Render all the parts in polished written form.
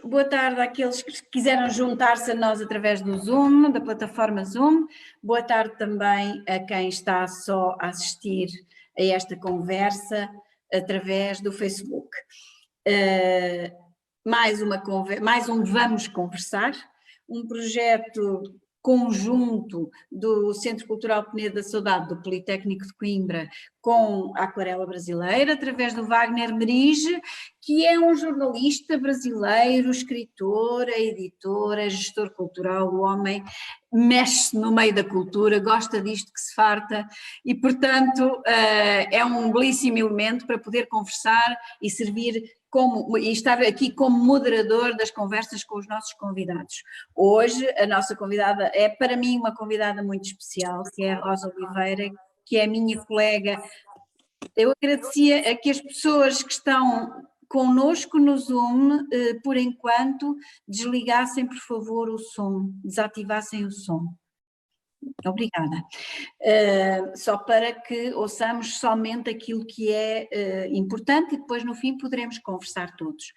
Boa tarde àqueles que quiseram juntar-se a nós através do Zoom, da plataforma Zoom. Boa tarde também a quem está só a assistir a esta conversa através do Facebook. Mais um Vamos Conversar, um projeto conjunto do Centro Cultural Penedo da Saudade do Politécnico de Coimbra com a Aquarela Brasileira, através do Wagner Merige, que é um jornalista brasileiro, escritor, editor, gestor cultural. O homem mexe-se no meio da cultura, gosta disto que se farta e, portanto, é um belíssimo elemento para poder conversar e servir e estar aqui como moderador das conversas com os nossos convidados. Hoje a nossa convidada é para mim uma convidada muito especial, que é a Rosa Oliveira, que é a minha colega. Eu agradecia a que as pessoas que estão connosco no Zoom, por enquanto, desligassem por favor o som, desativassem o som. Obrigada. Só para que ouçamos somente aquilo que é importante e depois no fim poderemos conversar todos.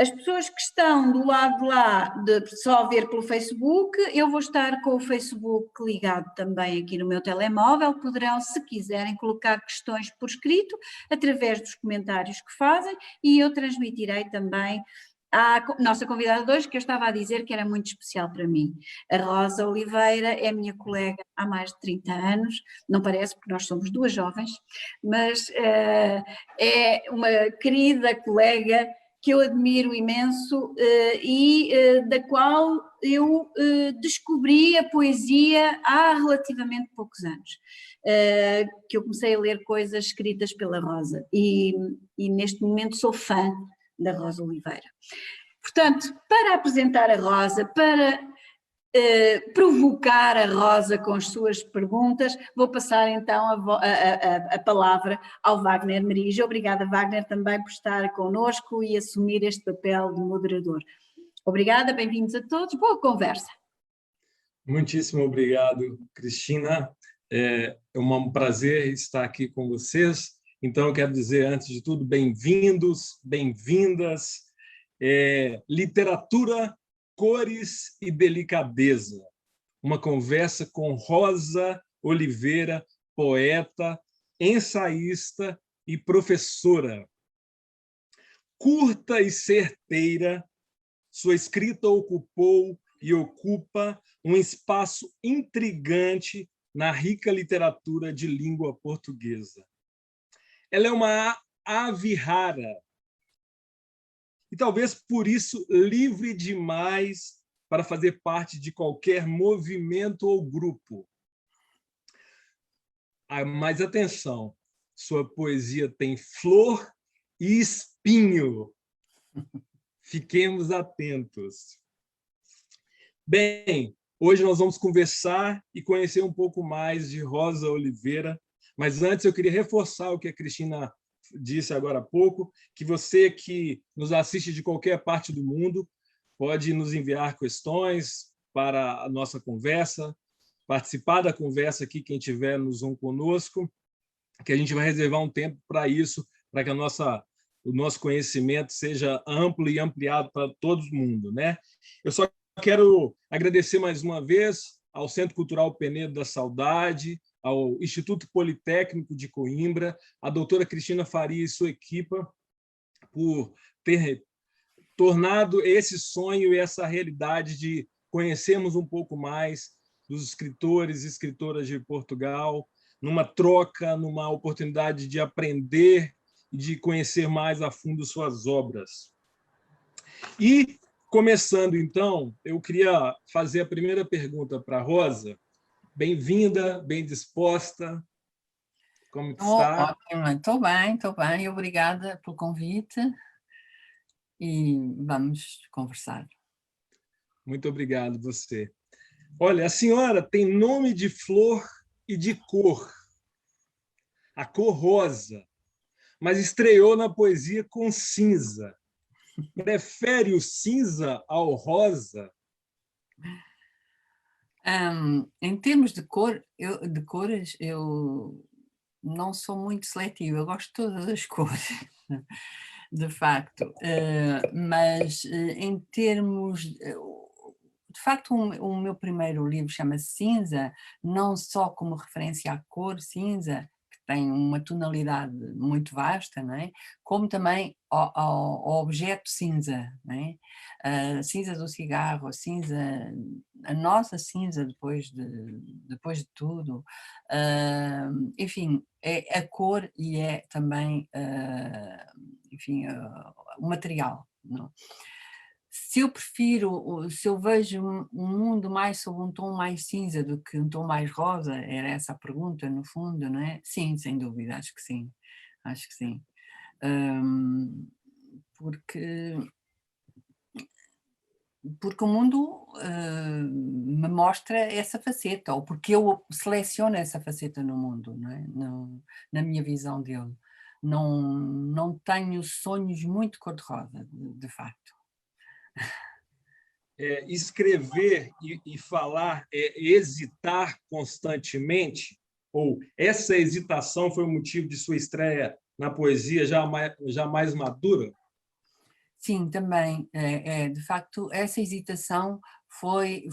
As pessoas que estão do lado de lá de só ver pelo Facebook, eu vou estar com o Facebook ligado também aqui no meu telemóvel, poderão, se quiserem, colocar questões por escrito através dos comentários que fazem e eu transmitirei também à nossa convidada de hoje, que eu estava a dizer que era muito especial para mim. A Rosa Oliveira é minha colega há mais de 30 anos, não parece porque nós somos duas jovens, mas é uma querida colega que eu admiro imenso da qual eu descobri a poesia há relativamente poucos anos, que eu comecei a ler coisas escritas pela Rosa e neste momento sou fã da Rosa Oliveira. Portanto, para apresentar a Rosa, para provocar a Rosa com as suas perguntas, vou passar então a palavra ao Wagner Merige. Obrigada, Wagner, também por estar connosco e assumir este papel de moderador. Obrigada, bem-vindos a todos, boa conversa. Muitíssimo obrigado, Cristina. É um prazer estar aqui com vocês. Então, eu quero dizer, antes de tudo, bem-vindos, bem-vindas. Literatura, cores e delicadeza. Uma conversa com Rosa Oliveira, poeta, ensaísta e professora. Curta e certeira, sua escrita ocupou e ocupa um espaço intrigante na rica literatura de língua portuguesa. Ela é uma ave rara e talvez por isso livre demais para fazer parte de qualquer movimento ou grupo. Mas atenção, sua poesia tem flor e espinho. Fiquemos atentos. Bem, hoje nós vamos conversar e conhecer um pouco mais de Rosa Oliveira, mas antes eu queria reforçar o que a Cristina disse agora há pouco, que você que nos assiste de qualquer parte do mundo pode nos enviar questões para a nossa conversa, participar da conversa aqui, quem estiver no Zoom conosco, que a gente vai reservar um tempo para isso, para que o nosso conhecimento seja amplo e ampliado para todo mundo, né? Eu só quero agradecer mais uma vez ao Centro Cultural Penedo da Saudade, ao Instituto Politécnico de Coimbra, a doutora Cristina Faria e sua equipe, por ter tornado esse sonho e essa realidade de conhecermos um pouco mais dos escritores e escritoras de Portugal, numa troca, numa oportunidade de aprender e de conhecer mais a fundo suas obras. E, começando, então, eu queria fazer a primeira pergunta para a Rosa. Bem-vinda, bem disposta. Como está? Ótimo, estou bem, obrigada pelo convite e vamos conversar. Muito obrigado, você. Olha, a senhora tem nome de flor e de cor, a cor rosa, mas estreou na poesia com cinza. Prefere o cinza ao rosa? Em termos de cores, eu não sou muito seletiva, eu gosto de todas as cores. de facto, mas em termos, de facto o meu primeiro livro chama-se Cinza, não só como referência à cor cinza, que tem uma tonalidade muito vasta, não é? Como também ao objeto cinza, não é? A cinza do cigarro, a cinza, a nossa cinza depois de tudo, enfim, é a cor e é também, enfim, o material, não? Se eu prefiro, se eu vejo um mundo mais sob um tom mais cinza do que um tom mais rosa, era essa a pergunta no fundo, não é? Sim, sem dúvida, acho que sim, acho que sim. Hum, porque, porque o mundo me mostra essa faceta, ou porque eu seleciono essa faceta no mundo, não é? Na minha visão dele. Não tenho sonhos muito cor-de-rosa, de facto. Escrever e falar é hesitar constantemente? Ou essa hesitação foi o motivo de sua estreia na poesia já mais madura? Sim, também, de facto, essa hesitação foi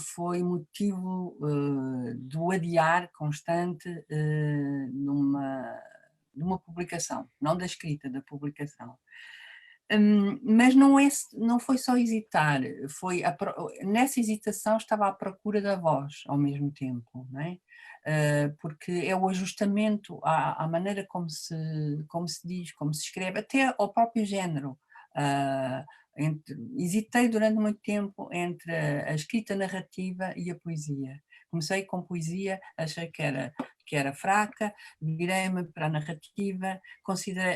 motivo do adiar constante numa publicação, não da escrita, da publicação. Mas não foi só hesitar, nessa hesitação estava à procura da voz ao mesmo tempo, não é? Porque é o ajustamento à maneira como se diz, como se escreve, até ao próprio género. Ah, hesitei durante muito tempo entre a escrita narrativa e a poesia. Comecei com poesia, achei que era fraca, virei-me para a narrativa,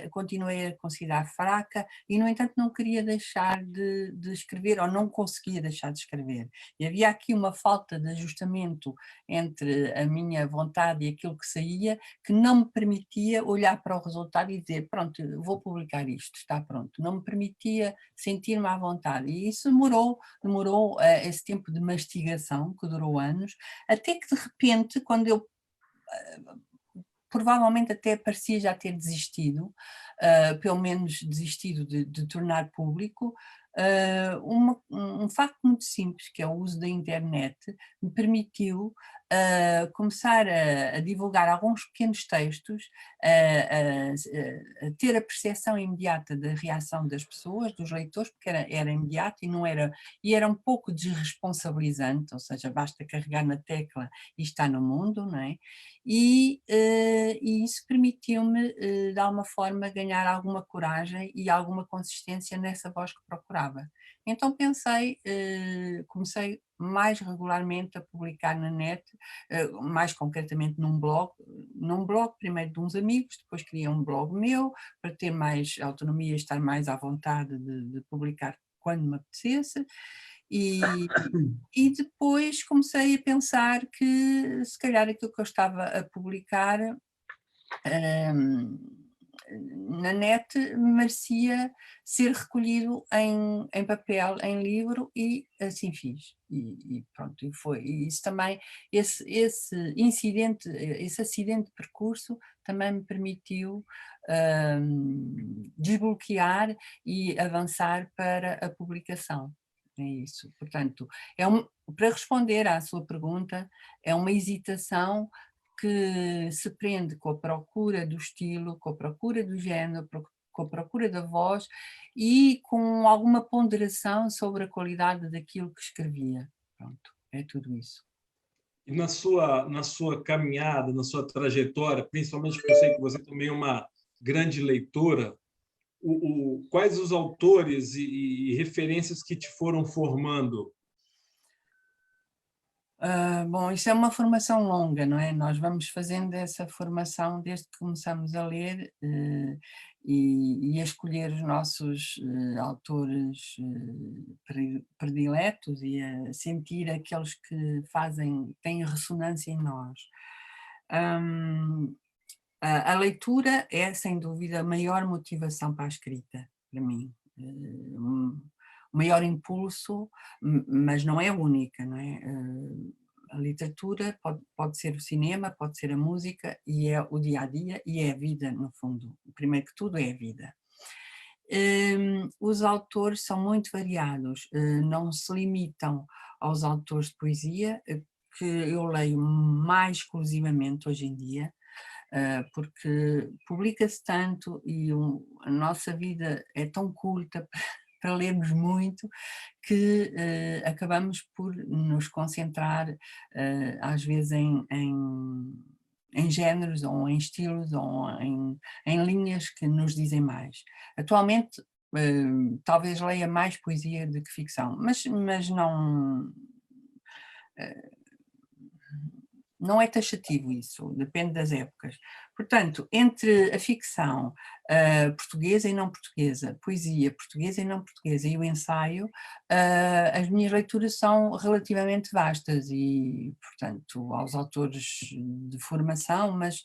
continuei a considerar fraca e, no entanto, não queria deixar de escrever, ou não conseguia deixar de escrever. E havia aqui uma falta de ajustamento entre a minha vontade e aquilo que saía, que não me permitia olhar para o resultado e dizer, pronto, vou publicar isto, está pronto. Não me permitia sentir-me à vontade. E isso demorou esse tempo de mastigação, que durou anos, até que de repente, quando eu provavelmente até parecia já ter desistido, pelo menos desistido de tornar público, um facto muito simples, que é o uso da internet, me permitiu começar a divulgar alguns pequenos textos, a ter a percepção imediata da reação das pessoas, dos leitores, porque era imediato e era um pouco desresponsabilizante, ou seja, basta carregar na tecla e está no mundo, não é? E isso permitiu-me, de alguma forma, ganhar alguma coragem e alguma consistência nessa voz que procurava. Então pensei, comecei mais regularmente a publicar na net, mais concretamente num blog primeiro de uns amigos, depois criei um blog meu, para ter mais autonomia, estar mais à vontade de publicar quando me apetecesse, e depois comecei a pensar que se calhar aquilo que eu estava a publicar na net merecia ser recolhido em papel, em livro, e assim fiz. E pronto, e isso também, esse incidente, esse acidente de percurso também me permitiu desbloquear e avançar para a publicação. É isso. Portanto, para responder à sua pergunta, é uma hesitação que se prende com a procura do estilo, com a procura do género, com a procura da voz e com alguma ponderação sobre a qualidade daquilo que escrevia. Pronto, é tudo isso. E na sua caminhada, na sua trajetória, principalmente porque eu sei que você também é uma grande leitora, quais os autores e referências que te foram formando? Bom, isso é uma formação longa, não é? Nós vamos fazendo essa formação desde que começamos a ler e a escolher os nossos autores prediletos e a sentir aqueles que têm ressonância em nós. A leitura é, sem dúvida, a maior motivação para a escrita, para mim. O maior impulso, mas não é a única, não é? A literatura pode ser o cinema, pode ser a música, e é o dia a dia e é a vida, no fundo. Primeiro que tudo é a vida. os autores são muito variados, não se limitam aos autores de poesia, que eu leio mais exclusivamente hoje em dia, porque publica-se tanto e a nossa vida é tão curta para lermos muito que acabamos por nos concentrar às vezes em géneros ou em estilos ou em linhas que nos dizem mais. Atualmente talvez leia mais poesia do que ficção, mas não, não é taxativo isso, depende das épocas. Portanto, entre a ficção portuguesa e não portuguesa, poesia portuguesa e não portuguesa e o ensaio, as minhas leituras são relativamente vastas e, portanto, aos autores de formação, mas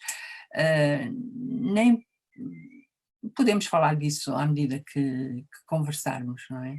nem podemos falar disso à medida que conversarmos, não é?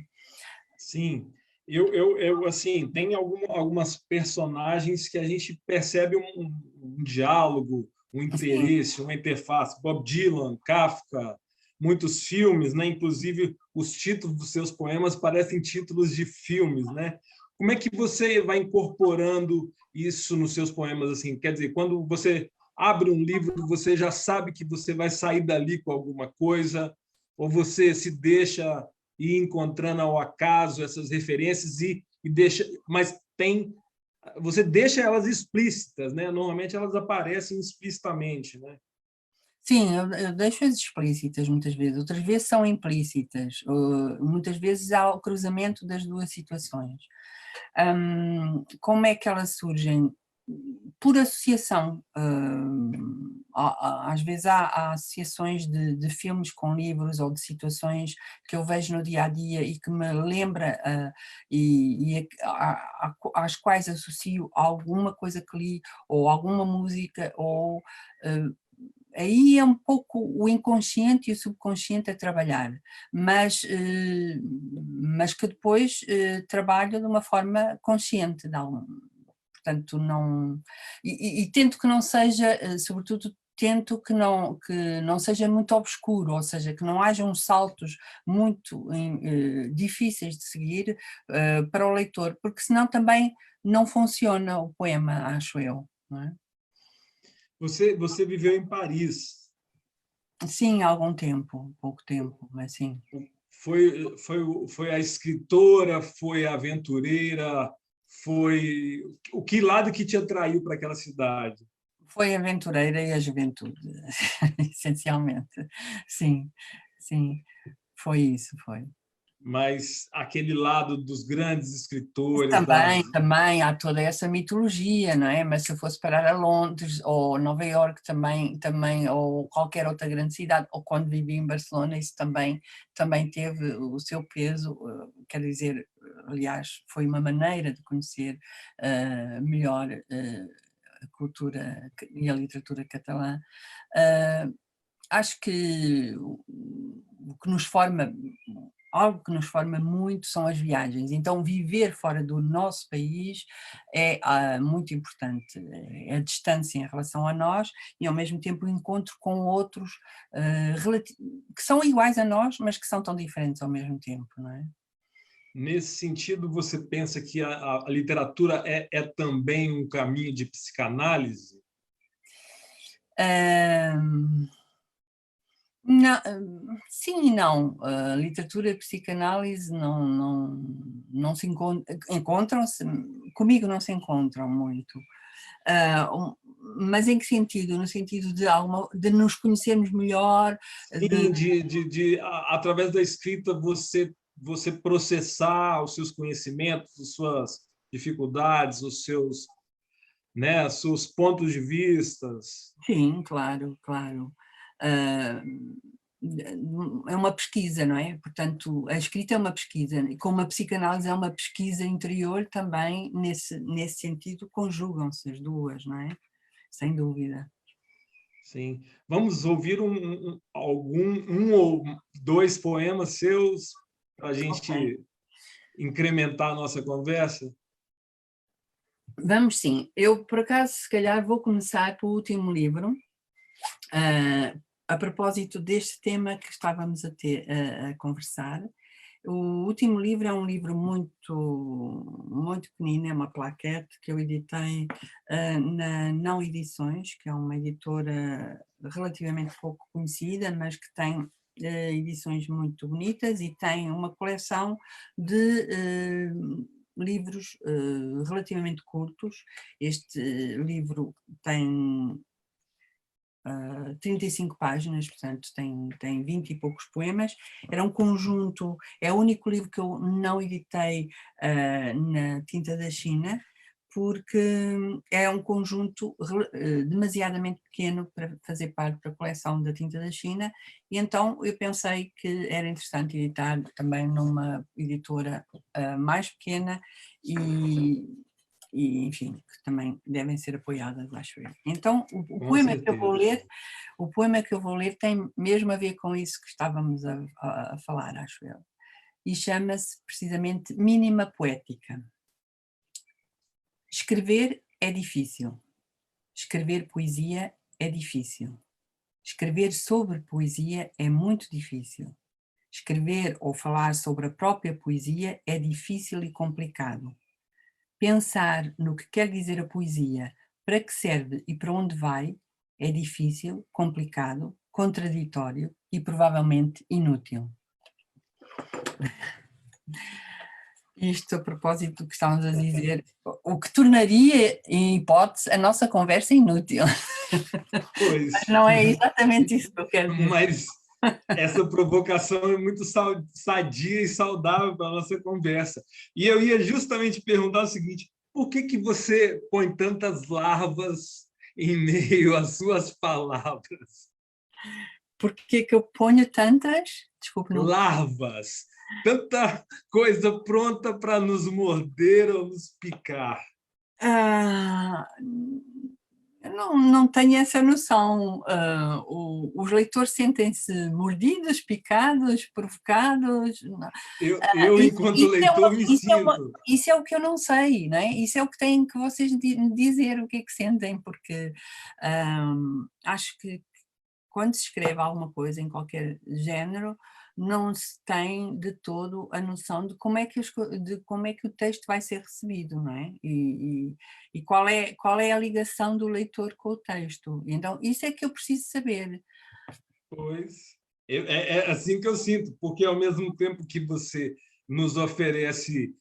Sim, eu assim, tem algumas personagens que a gente percebe um diálogo, um Sim, interesse, uma interface. Bob Dylan, Kafka, muitos filmes, né? Inclusive os títulos dos seus poemas parecem títulos de filmes, né? Como é que você vai incorporando isso nos seus poemas? Assim, quer dizer, quando você abre um livro, você já sabe que você vai sair dali com alguma coisa, ou você se deixa ir encontrando ao acaso essas referências e deixa, mas você deixa elas explícitas, né? Normalmente elas aparecem explicitamente, né? sim, eu deixo-as explícitas muitas vezes, outras vezes são implícitas, muitas vezes há o cruzamento das duas situações. Como é que elas surgem? Por associação. Às vezes há associações de filmes com livros ou de situações que eu vejo no dia a dia e que me lembra às quais associo alguma coisa que li ou alguma música ou aí é um pouco o inconsciente e o subconsciente a trabalhar, mas que depois trabalho de uma forma consciente, portanto não, e tento que não seja, sobretudo tento que não seja muito obscuro, ou seja, que não hajam saltos muito difíceis de seguir para o leitor, porque senão também não funciona o poema, acho eu, não é? Você viveu em Paris. Sim, há algum tempo, pouco tempo, mas sim. Foi a escritora, foi a aventureira, foi o que lado que te atraiu para aquela cidade? Foi a aventureira e a juventude, essencialmente. Sim, sim, foi isso, foi. Mas aquele lado dos grandes escritores, Também há toda essa mitologia, não é? Mas se eu fosse parar a Londres ou Nova Iorque também, ou qualquer outra grande cidade, ou quando vivi em Barcelona, isso também teve o seu peso, quer dizer, aliás, foi uma maneira de conhecer melhor a cultura e a literatura catalã. Acho que o que nos forma, algo que nos forma muito são as viagens, então viver fora do nosso país é muito importante, é a distância em relação a nós e ao mesmo tempo o encontro com outros que são iguais a nós, mas que são tão diferentes ao mesmo tempo, não é? nesse sentido, você pensa que a literatura é também um caminho de psicanálise? Não, sim e não. A literatura e a psicanálise não se encontram-se, comigo não se encontram muito. Mas em que sentido? No sentido de nos conhecermos melhor, Sim, através da escrita você processar os seus conhecimentos, as suas dificuldades, os seus, né, os seus pontos de vistas. sim, claro, claro. Ah, é uma pesquisa, não é? Portanto, a escrita é uma pesquisa, e como a psicanálise é uma pesquisa interior também, nesse sentido, conjugam-se as duas, não é? Sem dúvida. Sim. Vamos ouvir um ou dois poemas seus para a Ok. gente incrementar a nossa conversa? Vamos sim. Eu, por acaso, se calhar vou começar pelo último livro, a propósito deste tema que estávamos a conversar, o último livro é um livro muito pequenino, é uma plaquete que eu editei na Não Edições, que é uma editora relativamente pouco conhecida, mas que tem edições muito bonitas e tem uma coleção de livros relativamente curtos. Este livro tem 35 páginas, portanto tem 20 e poucos poemas. Era um conjunto, é o único livro que eu não editei na tinta da China, porque é um conjunto demasiadamente pequeno para fazer parte da coleção da tinta da China, e então eu pensei que era interessante editar também numa editora mais pequena e enfim, que também devem ser apoiadas, acho eu. Então, o Com poema certeza. que eu vou ler tem mesmo a ver com isso que estávamos a falar, acho eu. E chama-se precisamente Mínima Poética. Escrever é difícil. Escrever poesia é difícil. Escrever sobre poesia é muito difícil. Escrever ou falar sobre a própria poesia é difícil e complicado. Pensar no que quer dizer a poesia, para que serve e para onde vai, é difícil, complicado, contraditório e provavelmente inútil. Isto a propósito do que estávamos a dizer, o que tornaria, em hipótese, a nossa conversa inútil. Pois. Mas não é exatamente isso que eu quero dizer. Mas essa provocação é muito sadia e saudável para a nossa conversa. E eu ia justamente perguntar o seguinte: por que você põe tantas larvas em meio às suas palavras? Por que eu ponho tantas? Desculpe, não. Larvas! Tanta coisa pronta para nos morder ou nos picar. Eu não tenho essa noção. Os leitores sentem-se mordidos, picados, provocados? Eu enquanto leitor, me sinto. Isso é o que eu não sei, não é? Isso é o que têm que vocês me dizer, o que é que sentem, porque acho que quando se escreve alguma coisa em qualquer género, não se tem de todo a noção de como é que o texto vai ser recebido, não é? E qual é a ligação do leitor com o texto. Então, isso é que eu preciso saber. Pois, é assim que eu sinto, porque ao mesmo tempo que você nos oferece,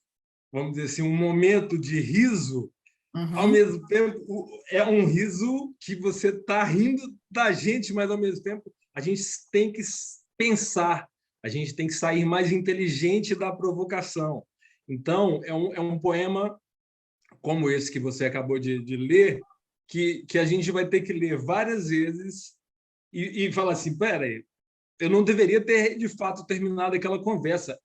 vamos dizer assim, um momento de riso, ao mesmo tempo é um riso que você está rindo da gente, mas ao mesmo tempo a gente tem que pensar, a gente tem que sair mais inteligente da provocação. Então, é um poema como esse que você acabou de ler, que a gente vai ter que ler várias vezes e falar assim, peraí, eu não deveria ter, de fato, terminado aquela conversa.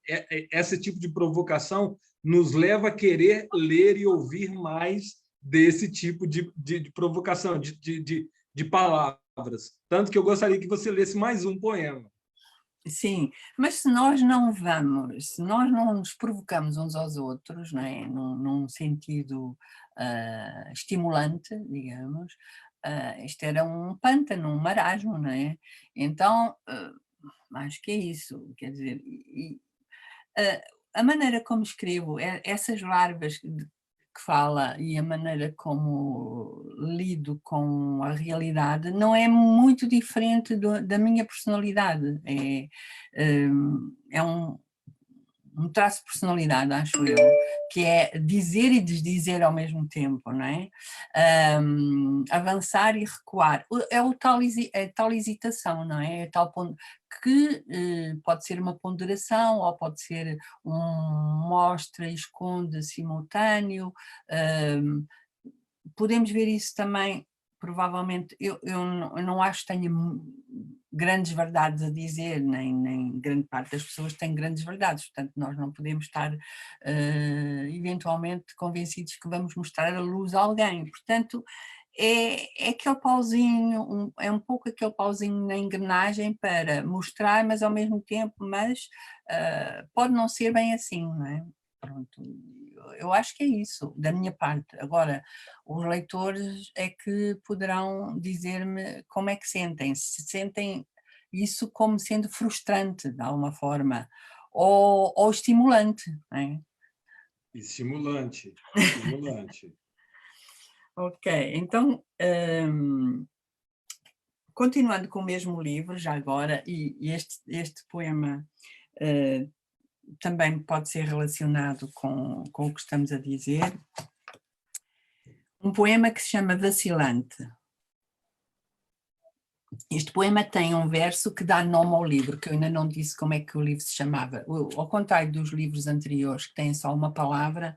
Esse tipo de provocação nos leva a querer ler e ouvir mais desse tipo de provocação, de palavras. Tanto que eu gostaria que você lesse mais um poema. Sim, mas se nós não nos provocamos uns aos outros, não é? Num sentido estimulante, digamos, isto era um pântano, um marasmo, não é? Então, acho que é isso, quer dizer, a maneira como escrevo, essas larvas que fala e a maneira como lido com a realidade não é muito diferente da minha personalidade. É um traço de personalidade, acho eu, que é dizer e desdizer ao mesmo tempo, não é? Avançar e recuar. É a tal hesitação, não é? É tal ponto que pode ser uma ponderação ou pode ser um mostra e esconde simultâneo. Podemos ver isso também, provavelmente, eu não acho que tenha grandes verdades a dizer, nem grande parte das pessoas tem grandes verdades, portanto nós não podemos estar eventualmente convencidos que vamos mostrar a luz a alguém, portanto é aquele pauzinho, é um pouco aquele pauzinho na engrenagem para mostrar, mas ao mesmo tempo, pode não ser bem assim, não é? Pronto, eu acho que é isso, da minha parte. Agora, os leitores é que poderão dizer-me como é que sentem, se sentem isso como sendo frustrante, de alguma forma, ou estimulante, não é? Estimulante, estimulante. Ok, então, continuando com o mesmo livro, já agora, e este poema também pode ser relacionado com o que estamos a dizer. Um poema que se chama Vacilante. Este poema tem um verso que dá nome ao livro, que eu ainda não disse como é que o livro se chamava. Ao contrário dos livros anteriores, que têm só uma palavra,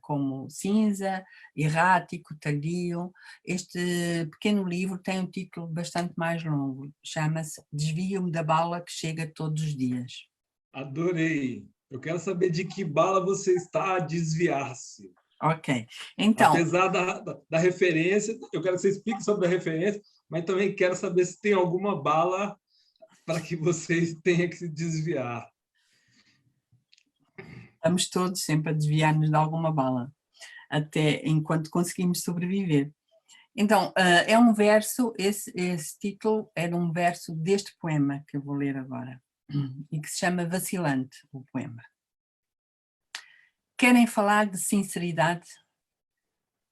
como cinza, errático, tardio, este pequeno livro tem um título bastante mais longo. Chama-se Desvio-me da bala que chega todos os dias. Adorei. Eu quero saber de que bala você está a desviar-se. Ok, então... Apesar da referência, eu quero que você explique sobre a referência, mas também quero saber se tem alguma bala para que vocês tenham que se desviar. Estamos todos sempre a desviar-nos de alguma bala, até enquanto conseguimos sobreviver. Então, é um verso, esse título é de um verso deste poema que eu vou ler agora, e que se chama Vacilante, o poema. Querem falar de sinceridade?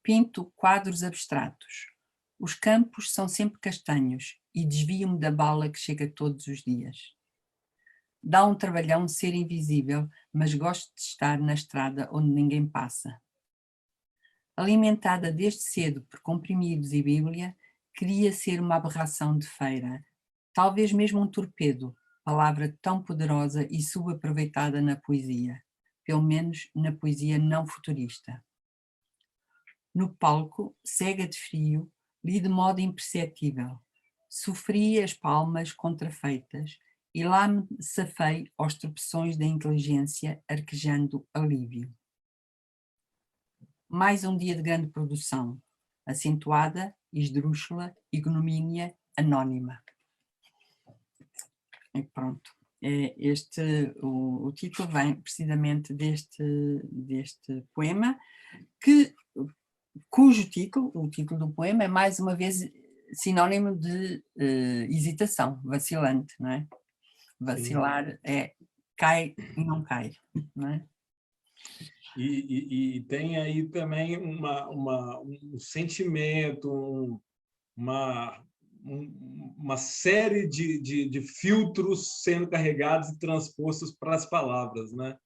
Pinto quadros abstratos. Os campos são sempre castanhos e desvio-me da bala que chega todos os dias. Dá um trabalhão ser invisível, mas gosto de estar na estrada onde ninguém passa. Alimentada desde cedo por comprimidos e Bíblia, queria ser uma aberração de feira, talvez mesmo um torpedo, palavra tão poderosa e subaproveitada na poesia, pelo menos na poesia não futurista. No palco, cega de frio, li de modo imperceptível, sofri as palmas contrafeitas e lá me safei aos tropeções da inteligência, arquejando alívio. Mais um dia de grande produção, acentuada, esdrúxula, ignomínia, anónima. E pronto, o título vem precisamente deste poema, cujo título, o título do poema, é mais uma vez sinónimo de hesitação, vacilante, não é? Vacilar é cai e não cai, não é? E tem aí também um sentimento, uma série de filtros sendo carregados e transpostos para as palavras, né?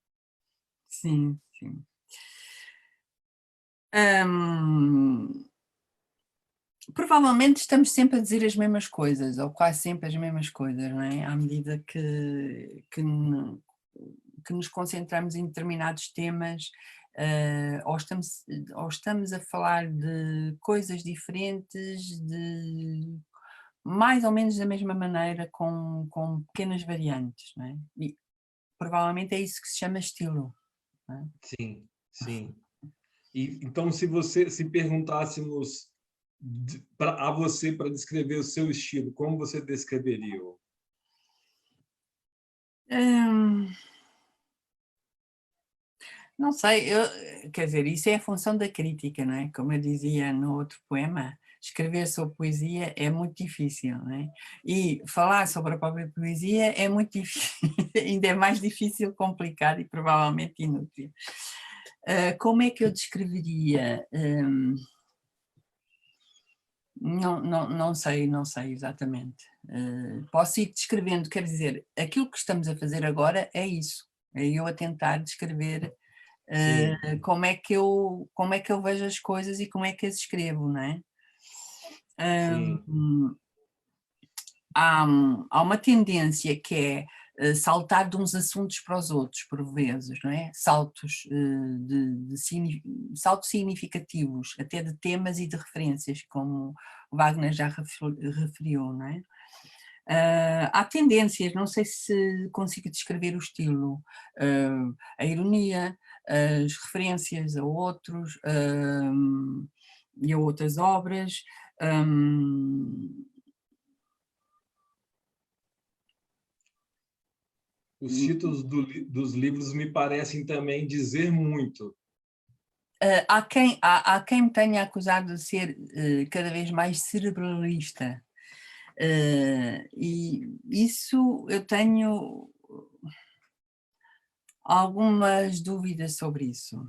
Sim, sim. Provavelmente estamos sempre a dizer as mesmas coisas, ou quase sempre as mesmas coisas, não é? À medida que nos concentramos em determinados temas, ou estamos a falar de coisas diferentes, de mais ou menos da mesma maneira, com pequenas variantes, não é? E provavelmente é isso que se chama estilo. Não é? Sim, sim. E, então, se perguntássemos a você para descrever o seu estilo, como você descreveria? Não sei, quer dizer, isso é a função da crítica, não é? Como eu dizia no outro poema, escrever sobre poesia é muito difícil, não é? E falar sobre a própria poesia é muito difícil, ainda é mais difícil, complicado e provavelmente inútil. Como é que eu descreveria? Não sei exatamente. Posso ir descrevendo, quer dizer, aquilo que estamos a fazer agora é isso, é eu a tentar descrever como é que eu vejo as coisas e como é que as escrevo, não é? Sim. Há uma tendência que é saltar de uns assuntos para os outros, por vezes, não é? Saltos saltos significativos, até de temas e de referências, como o Wagner já referiu, não é? Há tendências, não sei se consigo descrever o estilo, a ironia, as referências a outros e a outras obras. Os títulos dos livros me parecem também dizer muito. Há quem me tenha acusado de ser cada vez mais cerebralista. E isso eu tenho algumas dúvidas sobre isso.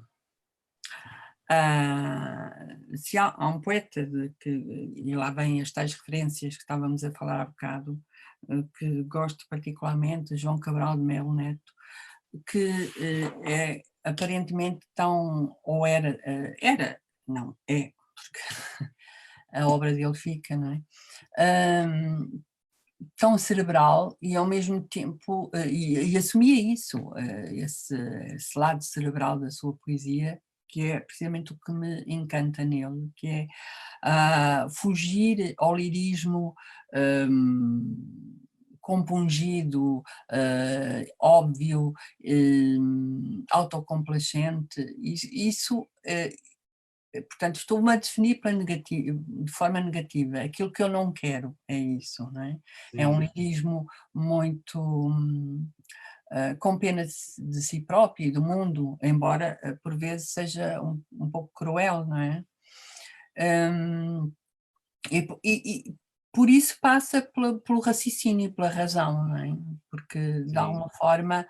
Se há um poeta, e lá vêm as tais referências que estávamos a falar há bocado, que gosto particularmente, João Cabral de Melo Neto, que é aparentemente tão, ou era, não, é, porque a obra dele fica, não é? Tão cerebral e ao mesmo tempo, e assumia isso, esse lado cerebral da sua poesia, que é precisamente o que me encanta nele, que é fugir ao lirismo compungido, óbvio, autocomplacente. Isso, portanto, estou-me a definir de forma negativa. Aquilo que eu não quero é isso, não é? É um lirismo muito com pena de si próprio e do mundo, embora por vezes seja um pouco cruel, não é? E por isso passa pelo raciocínio, pela razão, não é? Porque de alguma forma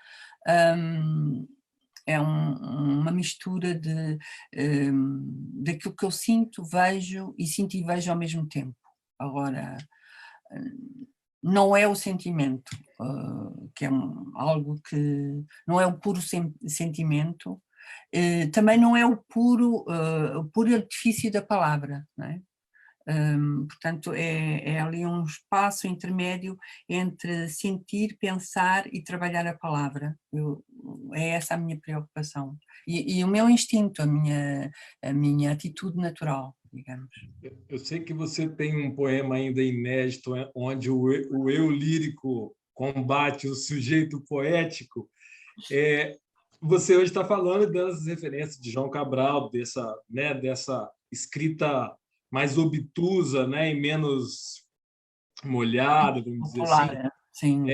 é uma mistura daquilo que eu sinto, vejo e vejo ao mesmo tempo. Agora, não é o sentimento, que é algo que não é o puro sentimento, também não é o puro artifício da palavra, não é? Portanto, é ali um espaço intermédio entre sentir, pensar e trabalhar a palavra. É essa a minha preocupação. E o meu instinto, a minha atitude natural, digamos. Eu sei que você tem um poema ainda inédito, onde o eu lírico combate o sujeito poético. Você hoje está falando das referências de João Cabral, dessa escrita mais obtusa, né, e menos molhada, vamos dizer assim. Sim.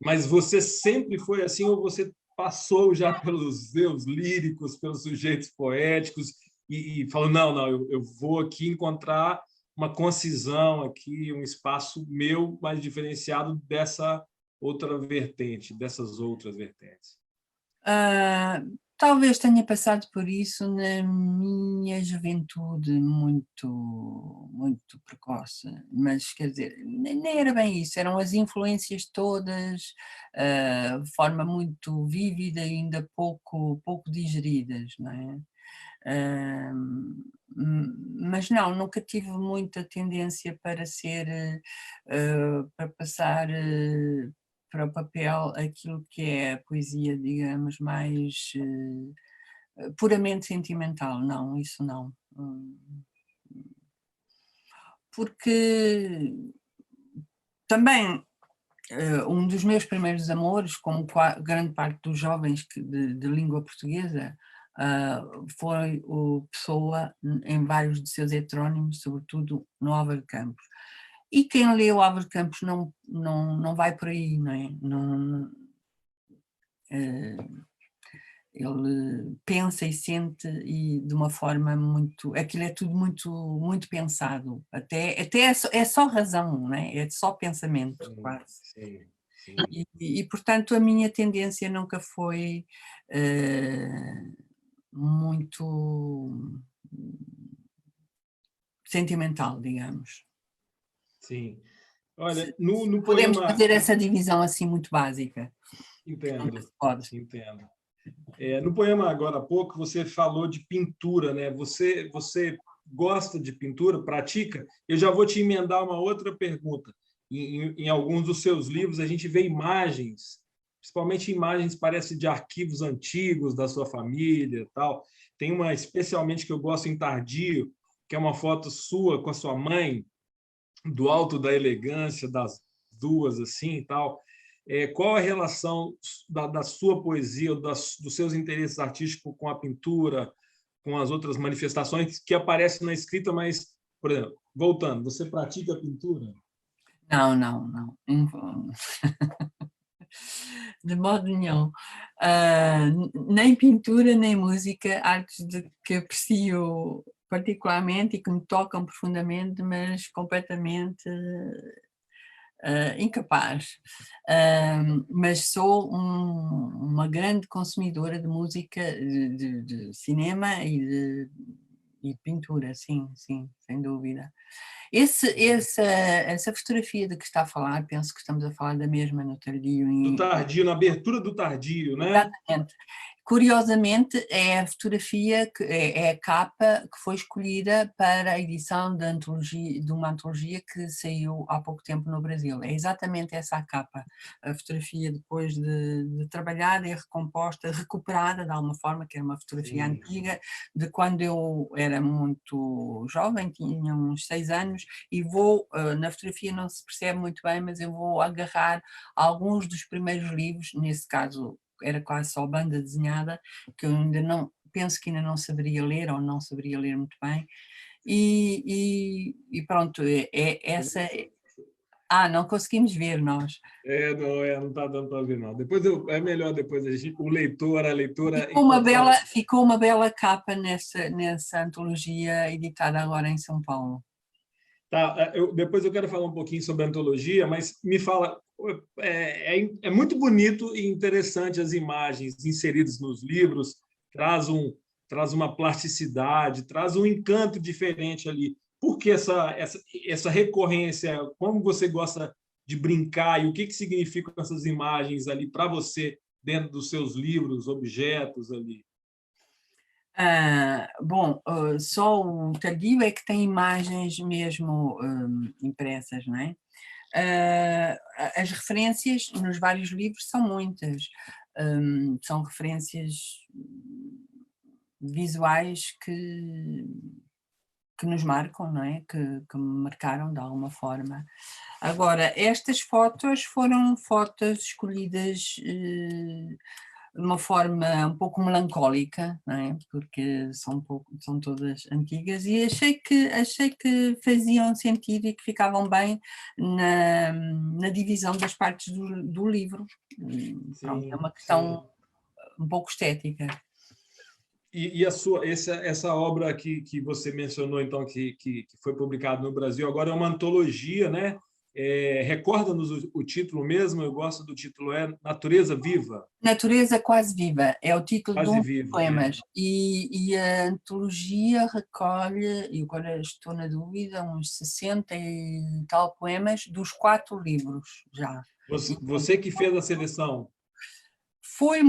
Mas você sempre foi assim, ou você passou já pelos eus líricos, pelos sujeitos poéticos, e falou, não, eu vou aqui encontrar uma concisão aqui, um espaço meu mais diferenciado dessa outra vertente, dessas outras vertentes? Talvez tenha passado por isso na minha juventude muito, muito precoce, mas quer dizer, nem era bem isso, eram as influências todas, de forma muito vívida e ainda pouco digeridas, não é? Mas não, nunca tive muita tendência para para passar para o papel aquilo que é a poesia, digamos, mais puramente sentimental. Não, isso não. Porque também um dos meus primeiros amores, como grande parte dos jovens de língua portuguesa, foi o Pessoa em vários de seus heterónimos, sobretudo no Álvaro Campos. E quem lê o Álvaro Campos não vai por aí, não é? Ele pensa e sente e de uma forma muito, aquilo é tudo muito, muito pensado, até é só razão, não é? É só pensamento, quase. Sim. E portanto a minha tendência nunca foi muito sentimental, digamos. Sim. Olha, no Podemos poema... fazer essa divisão assim muito básica. Entendo. Pode. Entendo. No poema Agora há Pouco, você falou de pintura, né? Você gosta de pintura, pratica? Eu já vou te emendar uma outra pergunta. Em alguns dos seus livros, a gente vê imagens, principalmente imagens, parece, de arquivos antigos da sua família e tal. Tem uma, especialmente, que eu gosto em Tardio, que é uma foto sua com a sua mãe, do alto da elegância das duas, assim, e tal. Qual a relação da sua poesia, dos seus interesses artísticos com a pintura, com as outras manifestações que aparecem na escrita, mas, por exemplo, voltando, você pratica pintura? Não. De modo nenhum. Nem pintura, nem música, artes que aprecio particularmente e que me tocam profundamente, mas completamente incapaz, mas sou uma grande consumidora de música, de cinema e de pintura, sim, sim, sem dúvida. Essa fotografia de que está a falar, penso que estamos a falar da mesma no Tardio. Do Tardio, na abertura do Tardio, né? Exatamente. Curiosamente, é a fotografia, é a capa que foi escolhida para a edição de uma antologia que saiu há pouco tempo no Brasil. É exatamente essa a capa. A fotografia, depois de trabalhada, é recomposta, recuperada de alguma forma, que era uma fotografia antiga, de quando eu era muito jovem, tinha uns 6 anos, e na fotografia não se percebe muito bem, mas eu vou agarrar alguns dos primeiros livros, nesse caso era quase só banda desenhada, que eu ainda não, penso que ainda não saberia ler, ou não saberia ler muito bem, e pronto, essa... não conseguimos ver nós. Não está dando para ver, não. Depois é melhor depois o leitor, a leitora... Ficou uma bela capa nessa antologia editada agora em São Paulo. Tá, depois eu quero falar um pouquinho sobre a antologia, mas me fala, é muito bonito e interessante as imagens inseridas nos livros, traz uma plasticidade, traz um encanto diferente ali. Por que essa recorrência? Como você gosta de brincar e o que significam essas imagens ali para você dentro dos seus livros, objetos ali? Bom, só o Tardio é que tem imagens mesmo impressas, não é? As referências nos vários livros são muitas, são referências visuais que nos marcam, não é? Que me marcaram de alguma forma. Agora, estas fotos foram fotos escolhidas de uma forma um pouco melancólica, não é? Porque são todas antigas, e achei que faziam sentido e que ficavam bem na divisão das partes do livro. Pronto, é uma questão um pouco estética. E essa obra que você mencionou, então, que foi publicada no Brasil, agora é uma antologia, né? Recorda-nos o título mesmo, eu gosto do título, é Natureza Viva. Natureza Quase Viva, é o título Quase de Viva, poemas. E a antologia recolhe, e agora estou na dúvida, uns 60 e tal poemas dos 4 livros já. Você que fez a seleção? Foi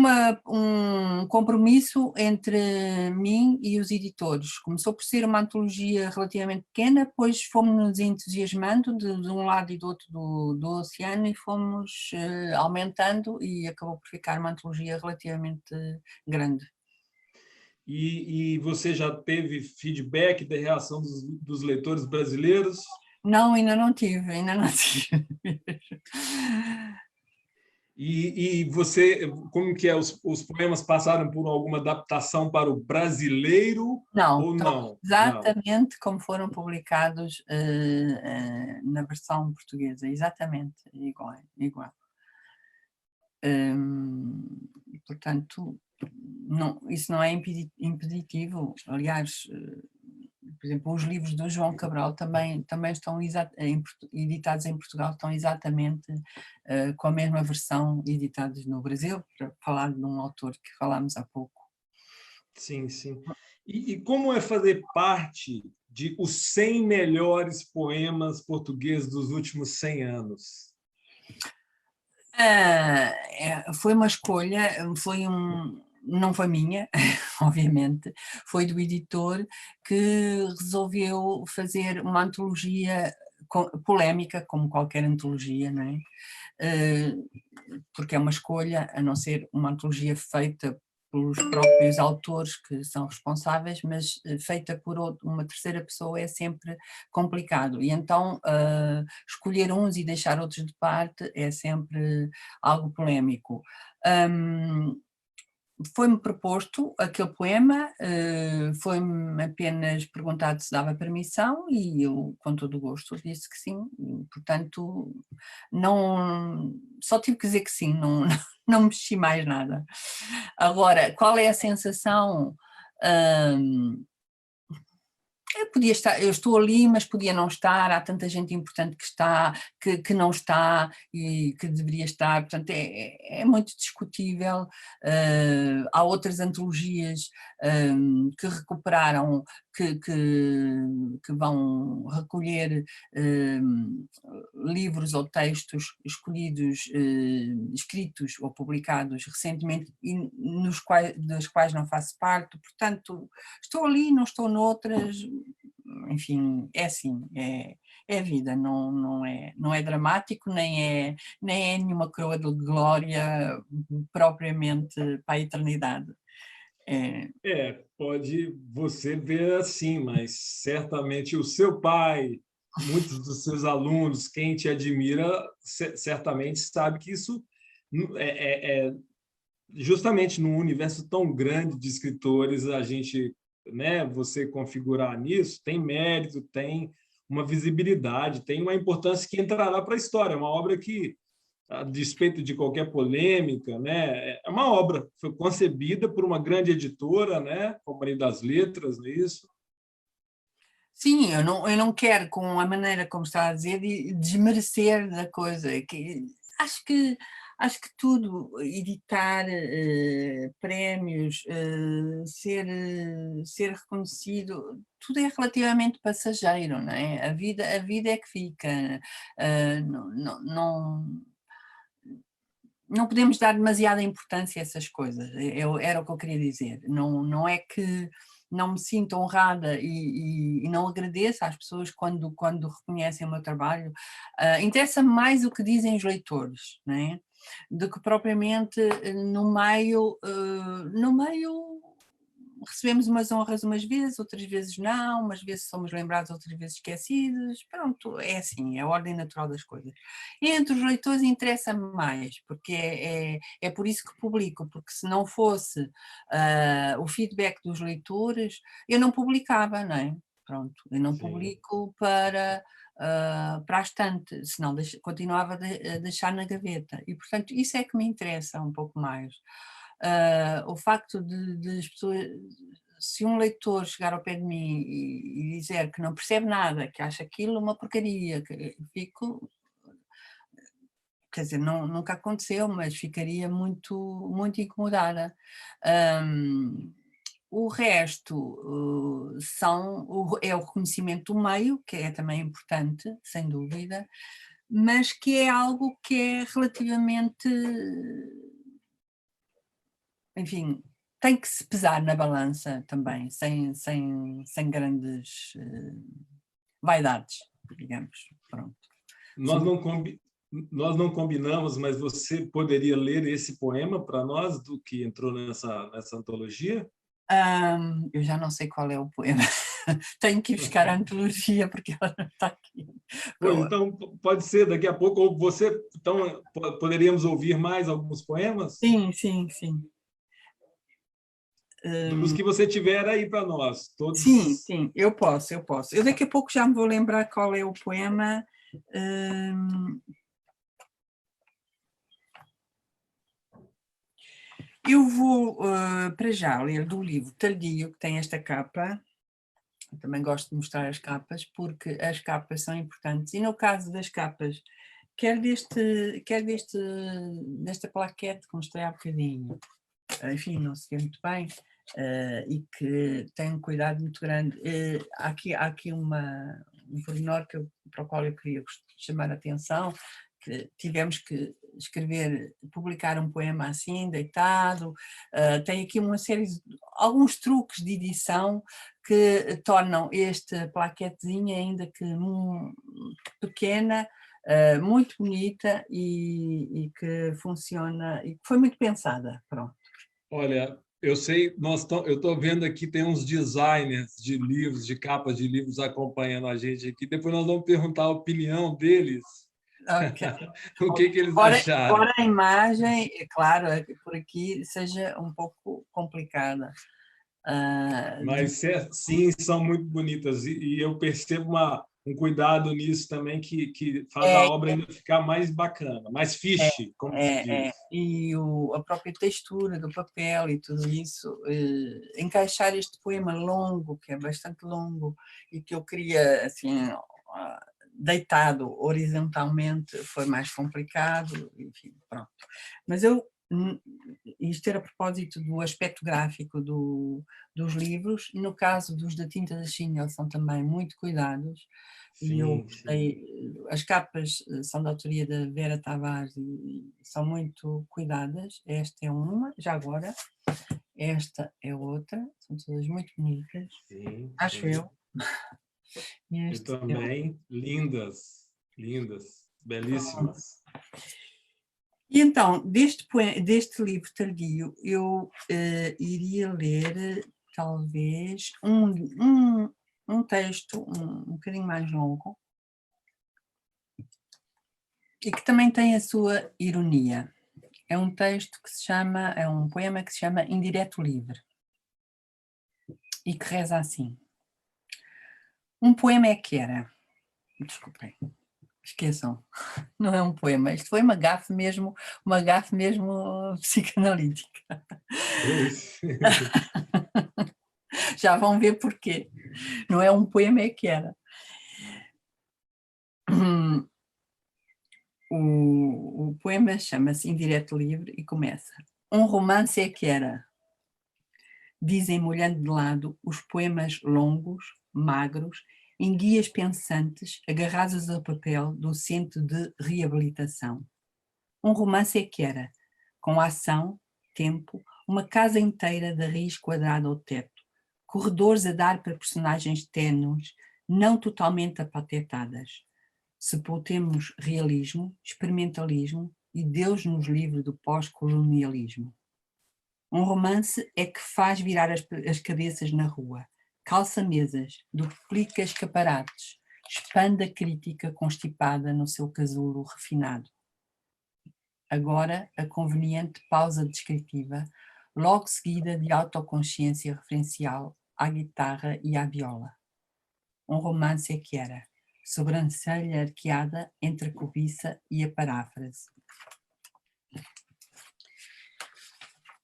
um compromisso entre mim e os editores. Começou por ser uma antologia relativamente pequena, depois fomos-nos entusiasmando de um lado e do outro do oceano, e fomos aumentando, e acabou por ficar uma antologia relativamente grande. E você já teve feedback da reação dos leitores brasileiros? Não, ainda não tive, ainda não tive. E você, como que é? Os poemas passaram por alguma adaptação para o brasileiro ou não? Exatamente como foram publicados na versão portuguesa, exatamente igual. Portanto, isso não é impeditivo. Aliás, por exemplo, os livros do João Cabral também estão editados em Portugal, estão exatamente com a mesma versão editados no Brasil, para falar de um autor que falámos há pouco. Sim, sim. E como é fazer parte de os 100 melhores poemas portugueses dos últimos 100 anos? Foi uma escolha, não foi minha, obviamente, foi do editor, que resolveu fazer uma antologia polémica, como qualquer antologia, não é? Porque é uma escolha, a não ser uma antologia feita pelos próprios autores que são responsáveis, mas feita por uma terceira pessoa é sempre complicado, e então escolher uns e deixar outros de parte é sempre algo polémico. Foi-me proposto aquele poema, foi-me apenas perguntado se dava permissão, e eu, com todo o gosto, disse que sim. Portanto, só tive que dizer que sim, não mexi mais nada. Agora, qual é a sensação? eu estou ali, mas podia não estar, há tanta gente importante que está, que não está e que deveria estar, portanto é muito discutível. Há outras antologias que recuperaram, que vão recolher livros ou textos escritos ou publicados recentemente e das quais não faço parte, portanto estou ali, não estou noutras, enfim, é assim, é a vida, não é dramático, nem é nenhuma coroa de glória propriamente para a eternidade. Pode você ver assim, mas certamente o seu pai, muitos dos seus alunos, quem te admira, certamente sabe que isso é justamente num universo tão grande de escritores, a gente, né, você configurar nisso, tem mérito, tem uma visibilidade, tem uma importância que entrará para a história, uma obra que, a despeito de qualquer polêmica, né, é uma obra, foi concebida por uma grande editora, né, Companhia das Letras, não é isso? Sim, eu não quero, com a maneira como está a dizer, desmerecer da coisa. Acho que tudo, editar prémios, ser reconhecido, tudo é relativamente passageiro, não é? A vida é que fica. Não podemos dar demasiada importância a essas coisas, era o que eu queria dizer. Não é que não me sinto honrada e não agradeço às pessoas quando reconhecem o meu trabalho. Interessa-me mais o que dizem os leitores, não é? Do que propriamente no meio recebemos umas honras umas vezes, outras vezes não, umas vezes somos lembrados, outras vezes esquecidos, pronto, é assim, é a ordem natural das coisas. E entre os leitores interessa-me mais, porque é por isso que publico, porque se não fosse o feedback dos leitores, eu não publicava, não é? Pronto, eu não publico para a estante, senão continuava a deixar na gaveta, e portanto isso é que me interessa um pouco mais. O facto de as pessoas, se um leitor chegar ao pé de mim e dizer que não percebe nada, que acha aquilo uma porcaria, que fico, quer dizer, nunca aconteceu, mas ficaria muito incomodada. O resto é o reconhecimento do meio, que é também importante, sem dúvida, mas que é algo que é relativamente, enfim, tem que se pesar na balança também, sem grandes vaidades, digamos. Pronto. Nós não combinamos, mas você poderia ler esse poema para nós, do que entrou nessa antologia? Eu já não sei qual é o poema. Tenho que ir buscar a antologia porque ela não está aqui. Pois, então, pode ser daqui a pouco, ou você, então, poderíamos ouvir mais alguns poemas? Sim. Dos que você tiver aí para nós, todos. Sim, eu posso. Eu daqui a pouco já me vou lembrar qual é o poema. Eu vou, para já, ler do livro Tardio, que tem esta capa. Eu também gosto de mostrar as capas, porque as capas são importantes. E no caso das capas, quer desta plaquete que mostrei há bocadinho, enfim, não se vê muito bem, e que tem um cuidado muito grande. Há aqui um pormenor para o qual eu queria chamar a atenção, que tivemos que publicar um poema assim, deitado. Tem aqui uma série alguns truques de edição que tornam esta plaquetezinha, ainda que pequena, muito bonita e que funciona, e que foi muito pensada. Pronto. Olha, eu sei, eu estou vendo aqui, tem uns designers de livros, de capas de livros acompanhando a gente aqui. Depois nós vamos perguntar a opinião deles. Okay. O que eles acharam. Embora a imagem, é claro, por aqui seja um pouco complicada. Mas sim, são muito bonitas. E eu percebo um cuidado nisso também que faz a obra ainda ficar mais bacana, mais fiche, como se diz. E a própria textura do papel e tudo isso, encaixar este poema longo, que é bastante longo, e que eu queria, assim, deitado horizontalmente, foi mais complicado, enfim, pronto. Mas isto era a propósito do aspecto gráfico dos livros, e no caso dos da Tinta da China, eles são também muito cuidados, e eu gostei, as capas são da autoria da Vera Tavares e são muito cuidadas. Esta é uma, já agora, esta é outra, são todas muito bonitas, acho eu. E também lindas, belíssimas. E então, deste livro tardio, eu iria ler, talvez, um texto um bocadinho mais longo e que também tem a sua ironia. É um texto que é um poema que se chama Indireto Livre e que reza assim. Um poema é que era. Desculpem, esqueçam. Não é um poema, isto foi uma gafe mesmo psicanalítica. Já vão ver porquê. Não é um poema, é que era. O poema chama-se Indireto Livre e começa. Um romance é que era. Dizem olhando de lado os poemas longos, magros, em guias pensantes, agarrados ao papel do centro de reabilitação. Um romance é que era, com ação, tempo, uma casa inteira de raiz quadrada ao teto, corredores a dar para personagens ténues, não totalmente apatetadas. Sepultemos realismo, experimentalismo e Deus nos livre do pós-colonialismo. Um romance é que faz virar as cabeças na rua, calça mesas, duplica escaparates, expande a crítica constipada no seu casulo refinado. Agora, a conveniente pausa descritiva, logo seguida de autoconsciência referencial à guitarra e à viola. Um romance é que era, sobrancelha arqueada entre a cobiça e a paráfrase.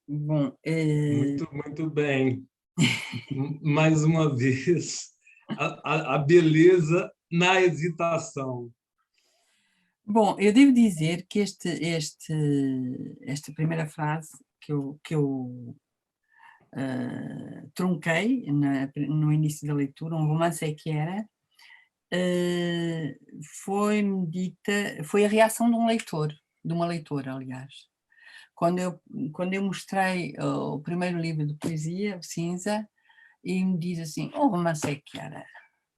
Bom, muito bem. Mais uma vez, a beleza na hesitação. Bom, eu devo dizer que esta primeira frase que eu trunquei no início da leitura, um romance é que era, foi-me dita, foi a reação de uma leitora, aliás. Quando eu mostrei o primeiro livro de poesia, o Cinza, e me diz assim, o romance é que era,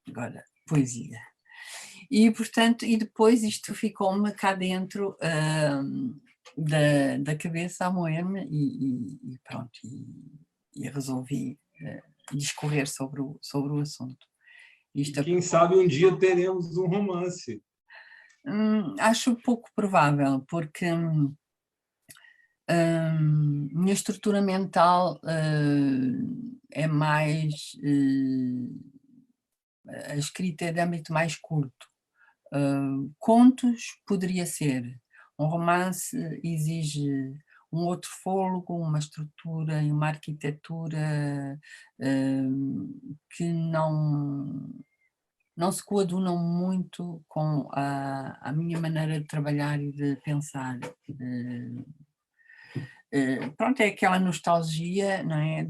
agora, poesia. E, portanto, e depois isto ficou-me cá dentro da cabeça a moer-me e pronto, e resolvi discorrer sobre o assunto. Quem sabe um dia teremos um romance. Acho pouco provável, porque minha estrutura mental é mais... a escrita é de âmbito mais curto. Contos poderia ser. Um romance exige um outro fôlego, uma estrutura e uma arquitetura que não se coadunam muito com a minha maneira de trabalhar e de pensar. Pronto, é aquela nostalgia, não é,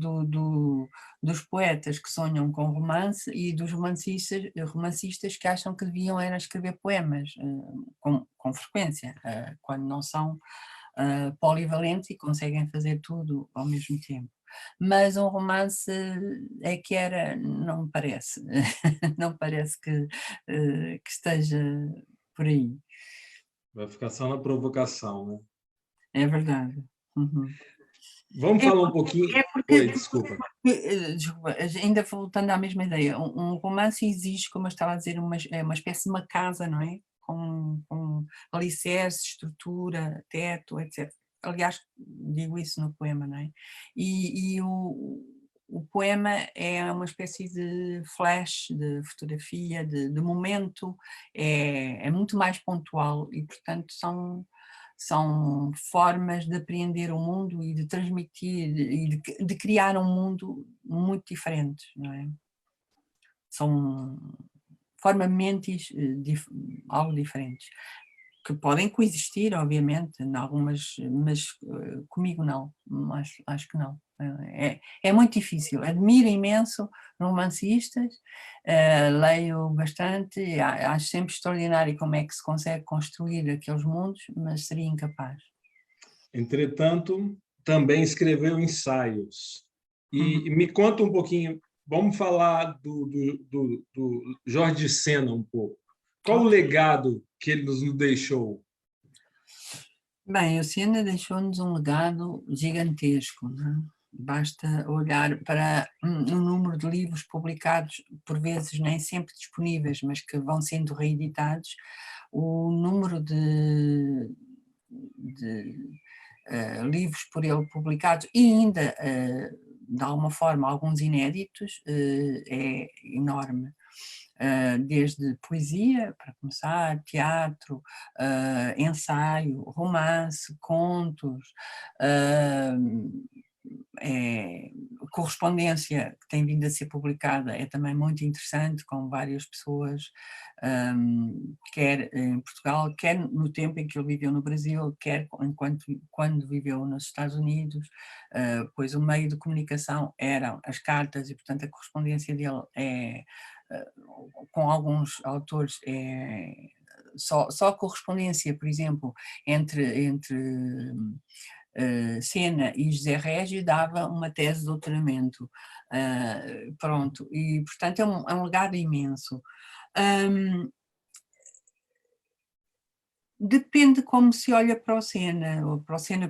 dos poetas que sonham com romance e dos romancistas que acham que deviam era escrever poemas com frequência, quando não são polivalentes e conseguem fazer tudo ao mesmo tempo. Mas um romance é que era, não me parece, não parece que esteja por aí. Vai ficar só na provocação, né? É verdade. Uhum. Vamos falar um pouquinho... Oi, desculpa. Desculpa, ainda voltando à mesma ideia, um romance exige, como eu estava a dizer, uma espécie de uma casa, não é? Com alicerce, estrutura, teto, etc. Aliás, digo isso no poema, não é? E o o poema é uma espécie de flash, de fotografia, de momento, é muito mais pontual e, portanto, são formas de apreender o mundo e de transmitir e de criar um mundo muito diferentes, não é? São formas algo diferentes, que podem coexistir, obviamente, em algumas, mas comigo não, acho que não. É muito difícil, admiro imenso romancistas, leio bastante, acho sempre extraordinário como é que se consegue construir aqueles mundos, mas seria incapaz. Entretanto, também escreveu ensaios. E me conta um pouquinho, vamos falar do Jorge Sena um pouco. Qual o legado que ele nos deixou? Bem, o Sena deixou-nos um legado gigantesco, não é? Basta olhar para o número de livros publicados, por vezes nem sempre disponíveis, mas que vão sendo reeditados, o número de livros por ele publicados e ainda, de alguma forma, alguns inéditos, é enorme. Desde poesia, para começar, teatro, ensaio, romance, contos, correspondência que tem vindo a ser publicada é também muito interessante, com várias pessoas, quer em Portugal, quer no tempo em que ele viveu no Brasil, quer quando viveu nos Estados Unidos, pois o meio de comunicação eram as cartas e, portanto, a correspondência dele com alguns autores só a correspondência, por exemplo, entre Sena e José Régio dava uma tese de doutoramento, pronto, e portanto é um legado imenso. Depende como se olha para o Sena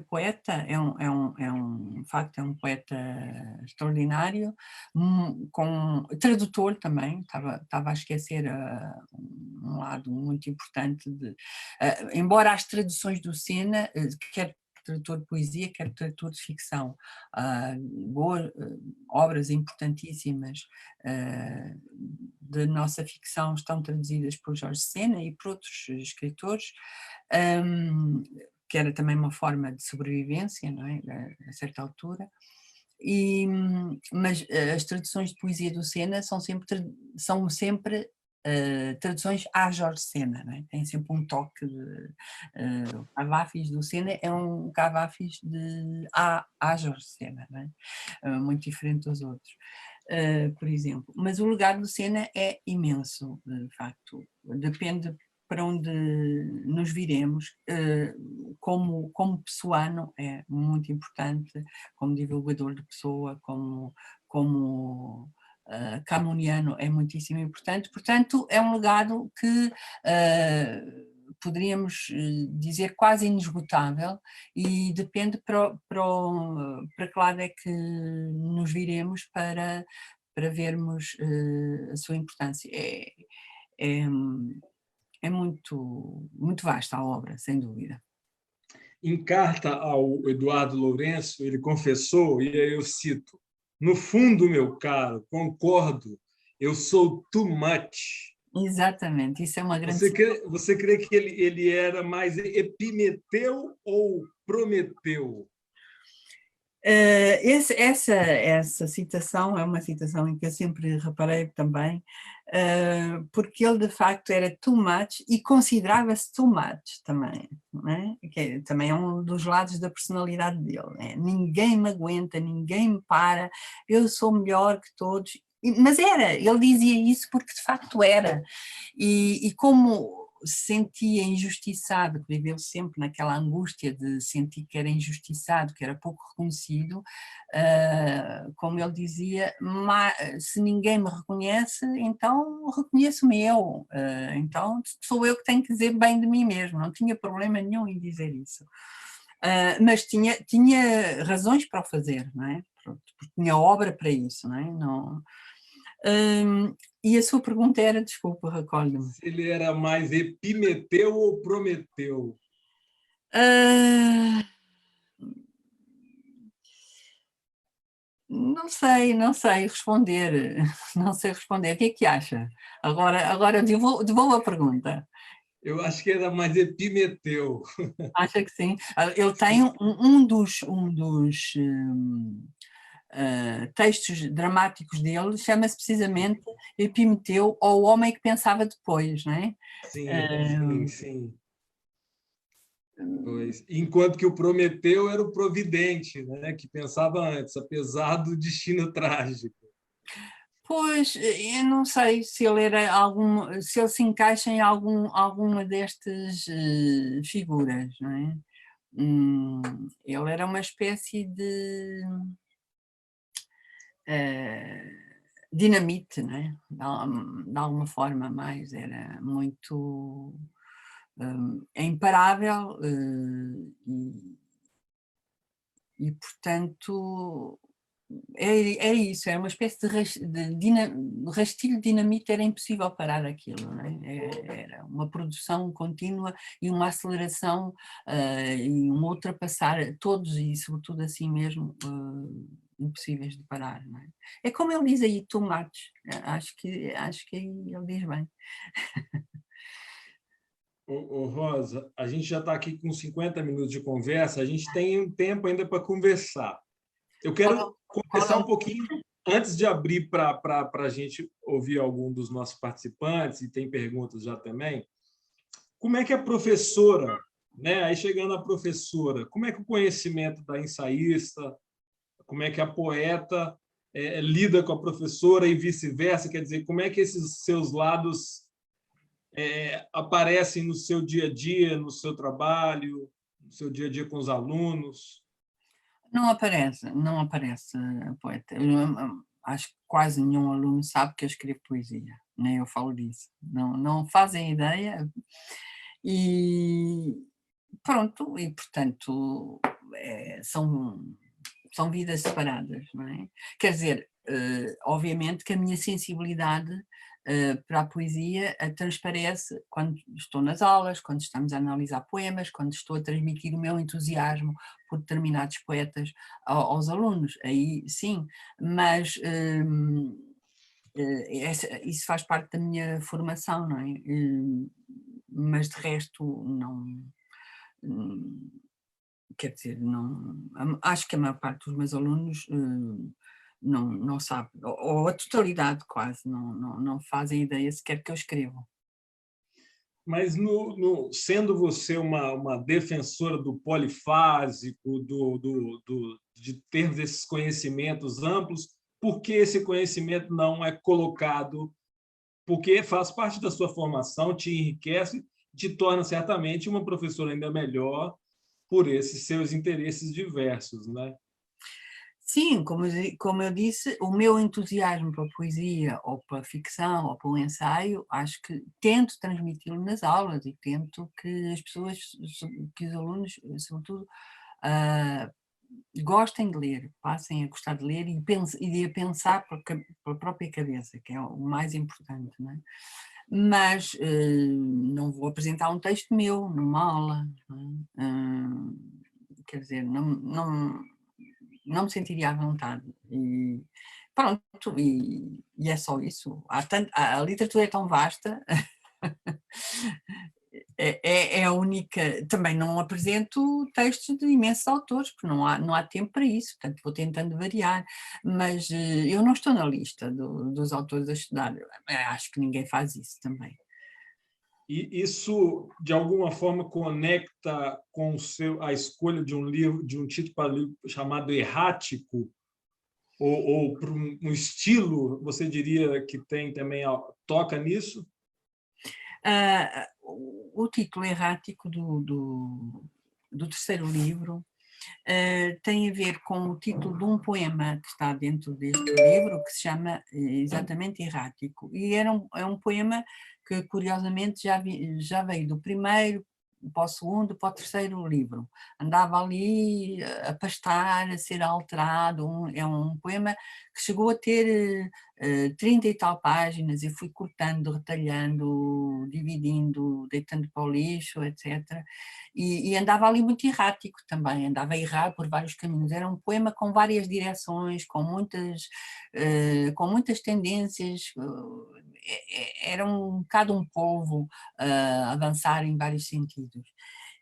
poeta, de facto é um poeta extraordinário, com tradutor também, estava a esquecer um lado muito importante, embora as traduções do Sena, quer tradutor de poesia, quer tradutor de ficção, obras importantíssimas da nossa ficção estão traduzidas por Jorge Sena e por outros escritores, que era também uma forma de sobrevivência, não é? A certa altura. Mas as traduções de poesia do Sena são sempre traduções a Jorge Sena, não é? Tem sempre um toque de Cavafis do Sena é um Cavafis a Jorge Sena, não é? Muito diferente dos outros. Por exemplo, mas o legado do Sena é imenso, de facto, depende para onde nos viremos, como pessoano é muito importante, como divulgador de pessoa, como camuniano é muitíssimo importante, portanto é um legado que poderíamos dizer quase inesgotável e depende para que lado é que nos viremos para vermos a sua importância. É muito, muito vasta a obra, sem dúvida. Em carta ao Eduardo Lourenço, ele confessou, e aí eu cito: "No fundo, meu caro, concordo, eu sou too much." Exatamente, isso é uma grande... Você crê que ele era mais Epimeteu ou Prometeu? Essa citação é uma citação em que eu sempre reparei também, porque ele de facto era too much e considerava-se too much também, não é? Que também é um dos lados da personalidade dele, né? Ninguém me aguenta, ninguém me para, eu sou melhor que todos, mas ele dizia isso porque de facto era, e como se sentia injustiçado, que viveu sempre naquela angústia de sentir que era injustiçado, que era pouco reconhecido, como ele dizia, se ninguém me reconhece, então reconheço-me eu, então sou eu que tenho que dizer bem de mim mesmo, não tinha problema nenhum em dizer isso. Mas tinha razões para o fazer, não é? Pronto, porque tinha obra para isso, não é? Não... e a sua pergunta era, desculpa, recordo-me. Se ele era mais Epimeteu ou Prometeu? Não sei responder, não sei responder. O que é que acha? Agora devolvo a pergunta. Eu acho que era mais Epimeteu. Acha que sim? Ele tem um dos textos dramáticos dele, chama-se precisamente Epimeteu, ou O Homem que Pensava Depois, não é? Sim, sim. Pois. Enquanto que o Prometeu era o providente, né? Que pensava antes, apesar do destino trágico. Pois, eu não sei se ele se ele se encaixa em alguma destas figuras, não é? Ele era uma espécie de dinamite, não é? De alguma forma mais, era muito é imparável e portanto era isso, era uma espécie de rastilho de dinamite, era impossível parar aquilo, não é? Era uma produção contínua e uma aceleração e um ultrapassar todos e sobretudo assim mesmo impossíveis de parar, não é? É como ele diz aí, tomates, acho que aí ele diz bem. Rosa, a gente já está aqui com 50 minutos de conversa, a gente tem um tempo ainda para conversar. Eu quero conversar um pouquinho, antes de abrir para a gente ouvir algum dos nossos participantes, e tem perguntas já também, como é que a professora, né? Aí chegando a professora, como é que o conhecimento da ensaísta, como é que a poeta lida com a professora e vice-versa, quer dizer, como é que esses seus lados aparecem no seu dia a dia, no seu trabalho, no seu dia a dia com os alunos? Não aparece, poeta. Acho que quase nenhum aluno sabe que eu escrevo poesia, nem eu falo disso. Não fazem ideia e pronto, e portanto são vidas separadas, não é? Quer dizer, obviamente que a minha sensibilidade para a poesia transparece quando estou nas aulas, quando estamos a analisar poemas, quando estou a transmitir o meu entusiasmo por determinados poetas aos alunos, aí sim, mas isso faz parte da minha formação, não é? Mas de resto não, quer dizer, não, acho que a maior parte dos meus alunos não sabe, ou a totalidade quase, não fazem ideia sequer que eu escrevo. Mas sendo você uma defensora do polifásico, de ter esses conhecimentos amplos, por que esse conhecimento não é colocado? Porque faz parte da sua formação, te enriquece, te torna certamente uma professora ainda melhor por esses seus interesses diversos, né? Sim, como eu disse, o meu entusiasmo para a poesia, ou para a ficção, ou para o ensaio, acho que tento transmiti-lo nas aulas e tento que as pessoas, que os alunos, sobretudo, gostem de ler, passem a gostar de ler e de a pensar pela própria cabeça, que é o mais importante, não é? Mas não vou apresentar um texto meu numa aula, não é? Quer dizer, não me sentiria à vontade. E pronto, e é só isso. A literatura é tão vasta, é a única. Também não apresento textos de imensos autores, porque não há tempo para isso, portanto vou tentando variar, mas eu não estou na lista dos autores a estudar. Acho que ninguém faz isso também. E isso, de alguma forma, conecta com a escolha de um livro, de um título para livro chamado errático, ou para um estilo, você diria que tem também, toca nisso? O título errático do terceiro livro tem a ver com o título de um poema que está dentro deste livro, que se chama exatamente Errático. E é um poema que, curiosamente, já veio do primeiro para o segundo, para o terceiro livro. Andava ali a pastar, a ser alterado. É um poema que chegou a ter 30 e tal páginas, e fui cortando, retalhando, dividindo, deitando para o lixo, etc. E andava ali muito errático também, andava a errar por vários caminhos. Era um poema com várias direções, com muitas tendências. Era um bocado um polvo a avançar em vários sentidos.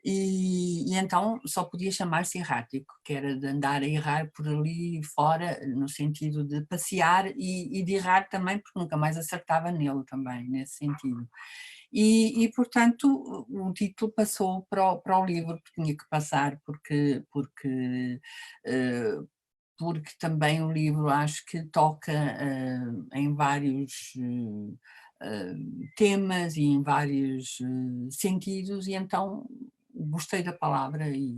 E então só podia chamar-se errático, que era de andar a errar por ali fora, no sentido de passear e de errar também, porque nunca mais acertava nele também, nesse sentido. Portanto, o título passou para o livro, que tinha que passar, porque também o livro acho que toca em vários temas e em vários sentidos, e então gostei da palavra e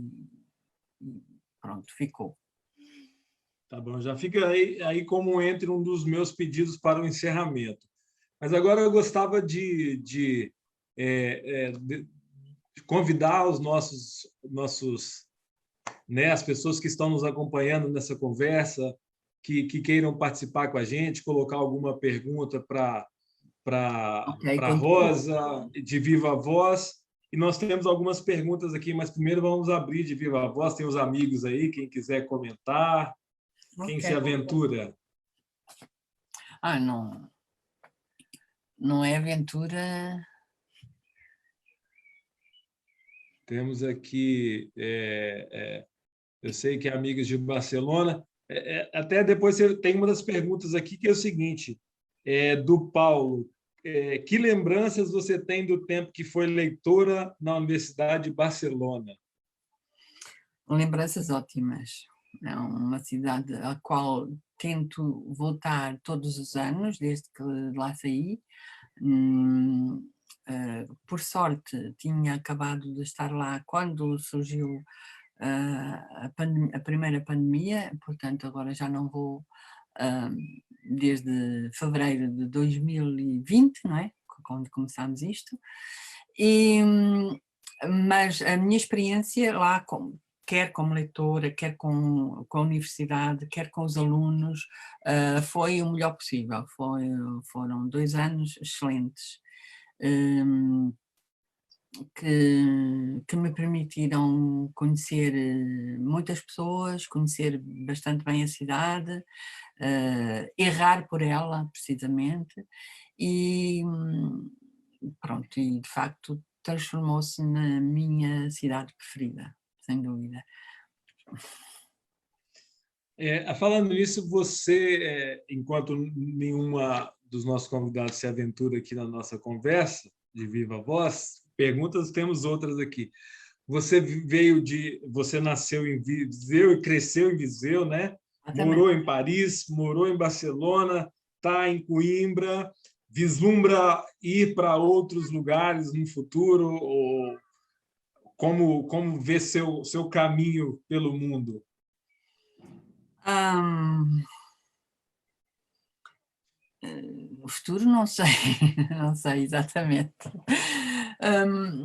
pronto, ficou. Tá bom, já fica aí como entre um dos meus pedidos para o encerramento. Mas agora eu gostava de convidar os nossos né, as pessoas que estão nos acompanhando nessa conversa, que queiram participar com a gente, colocar alguma pergunta para a Rosa, de viva voz. E nós temos algumas perguntas aqui, mas primeiro vamos abrir de viva voz. Tem os amigos aí, quem quiser comentar, quem se aventura. Não é aventura. Temos aqui, eu sei que é amigos de Barcelona. Até depois tem uma das perguntas aqui que é o seguinte, do Paulo. Que lembranças você tem do tempo que foi leitora na Universidade de Barcelona? Lembranças ótimas. É uma cidade à qual tento voltar todos os anos, desde que lá saí. Por sorte, tinha acabado de estar lá quando surgiu a primeira pandemia, portanto agora já não vou desde fevereiro de 2020, não é? Quando começámos isto. Mas a minha experiência lá, quer como leitora, quer com a universidade, quer com os alunos, foi o melhor possível. Foram 2 anos excelentes, que me permitiram conhecer muitas pessoas, conhecer bastante bem a cidade, errar por ela, precisamente, e pronto, e de facto transformou-se na minha cidade preferida, sem dúvida. Falando nisso, você, enquanto nenhuma dos nossos convidados se aventura aqui na nossa conversa de viva voz, perguntas, temos outras aqui. Você nasceu em Viseu e cresceu em Viseu, né? Morou em Paris, morou em Barcelona, está em Coimbra, vislumbra ir para outros lugares no futuro, ou como vê seu caminho pelo mundo? O futuro não sei, não sei exatamente.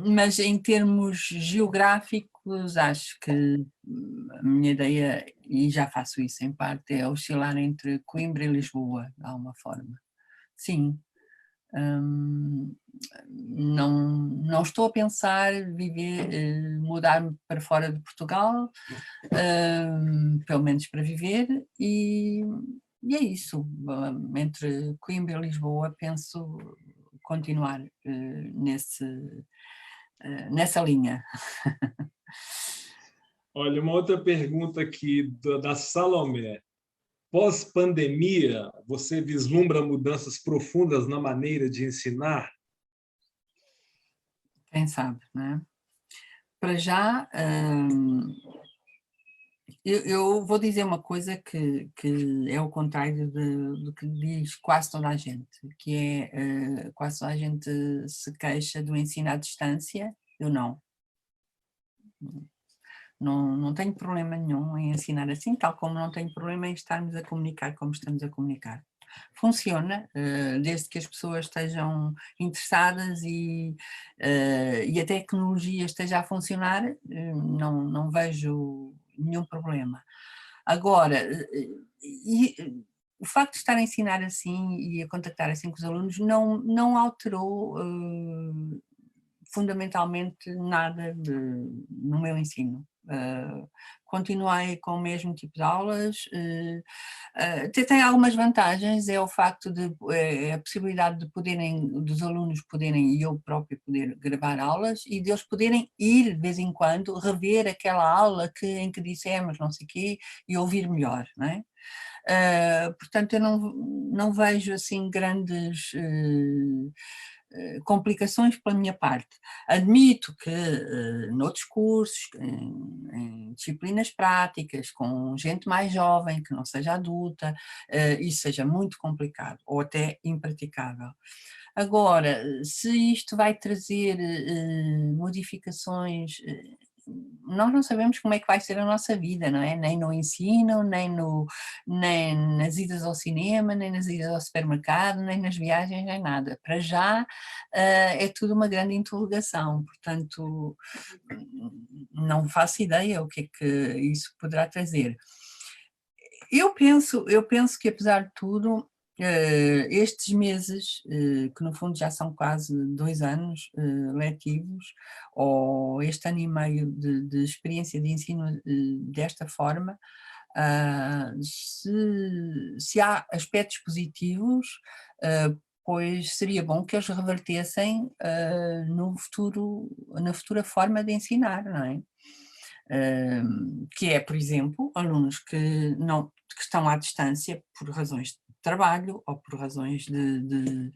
Mas em termos geográficos, acho que a minha ideia, e já faço isso em parte, é oscilar entre Coimbra e Lisboa, de alguma forma. Sim. Não estou a pensar mudar-me para fora de Portugal, pelo menos para viver, e é isso. Entre Coimbra e Lisboa penso continuar nessa linha. Olha, uma outra pergunta aqui da Salomé. Pós-pandemia, você vislumbra mudanças profundas na maneira de ensinar? Quem sabe, né? Para já, eu vou dizer uma coisa que é o contrário do que diz quase toda a gente, que é quase toda a gente se queixa do ensino à distância. Eu não tenho problema nenhum em ensinar assim, tal como não tenho problema em estarmos a comunicar como estamos a comunicar. Funciona, desde que as pessoas estejam interessadas e a tecnologia esteja a funcionar, não vejo nenhum problema. Agora, o facto de estar a ensinar assim e a contactar assim com os alunos não alterou fundamentalmente nada no meu ensino. Continuei com o mesmo tipo de aulas, tem algumas vantagens, é o facto de a possibilidade dos alunos poderem e eu próprio poder gravar aulas e deles poderem ir de vez em quando rever aquela aula em que dissemos não sei o quê e ouvir melhor, não é? Portanto, eu não vejo assim grandes complicações pela minha parte. Admito que noutros cursos, em disciplinas práticas, com gente mais jovem, que não seja adulta, isso seja muito complicado ou até impraticável. Agora, se isto vai trazer modificações, nós não sabemos como é que vai ser a nossa vida, não é? Nem no ensino, nem nas idas ao cinema, nem nas idas ao supermercado, nem nas viagens, nem nada. Para já é tudo uma grande interrogação, portanto não faço ideia o que é que isso poderá trazer. Eu penso que apesar de tudo, estes meses, que no fundo já são quase 2 anos letivos, ou este ano e meio de experiência de ensino desta forma, se há aspectos positivos, pois seria bom que eles revertessem na futura forma de ensinar, não é? Que é, por exemplo, alunos que estão à distância por razões de trabalho ou por razões de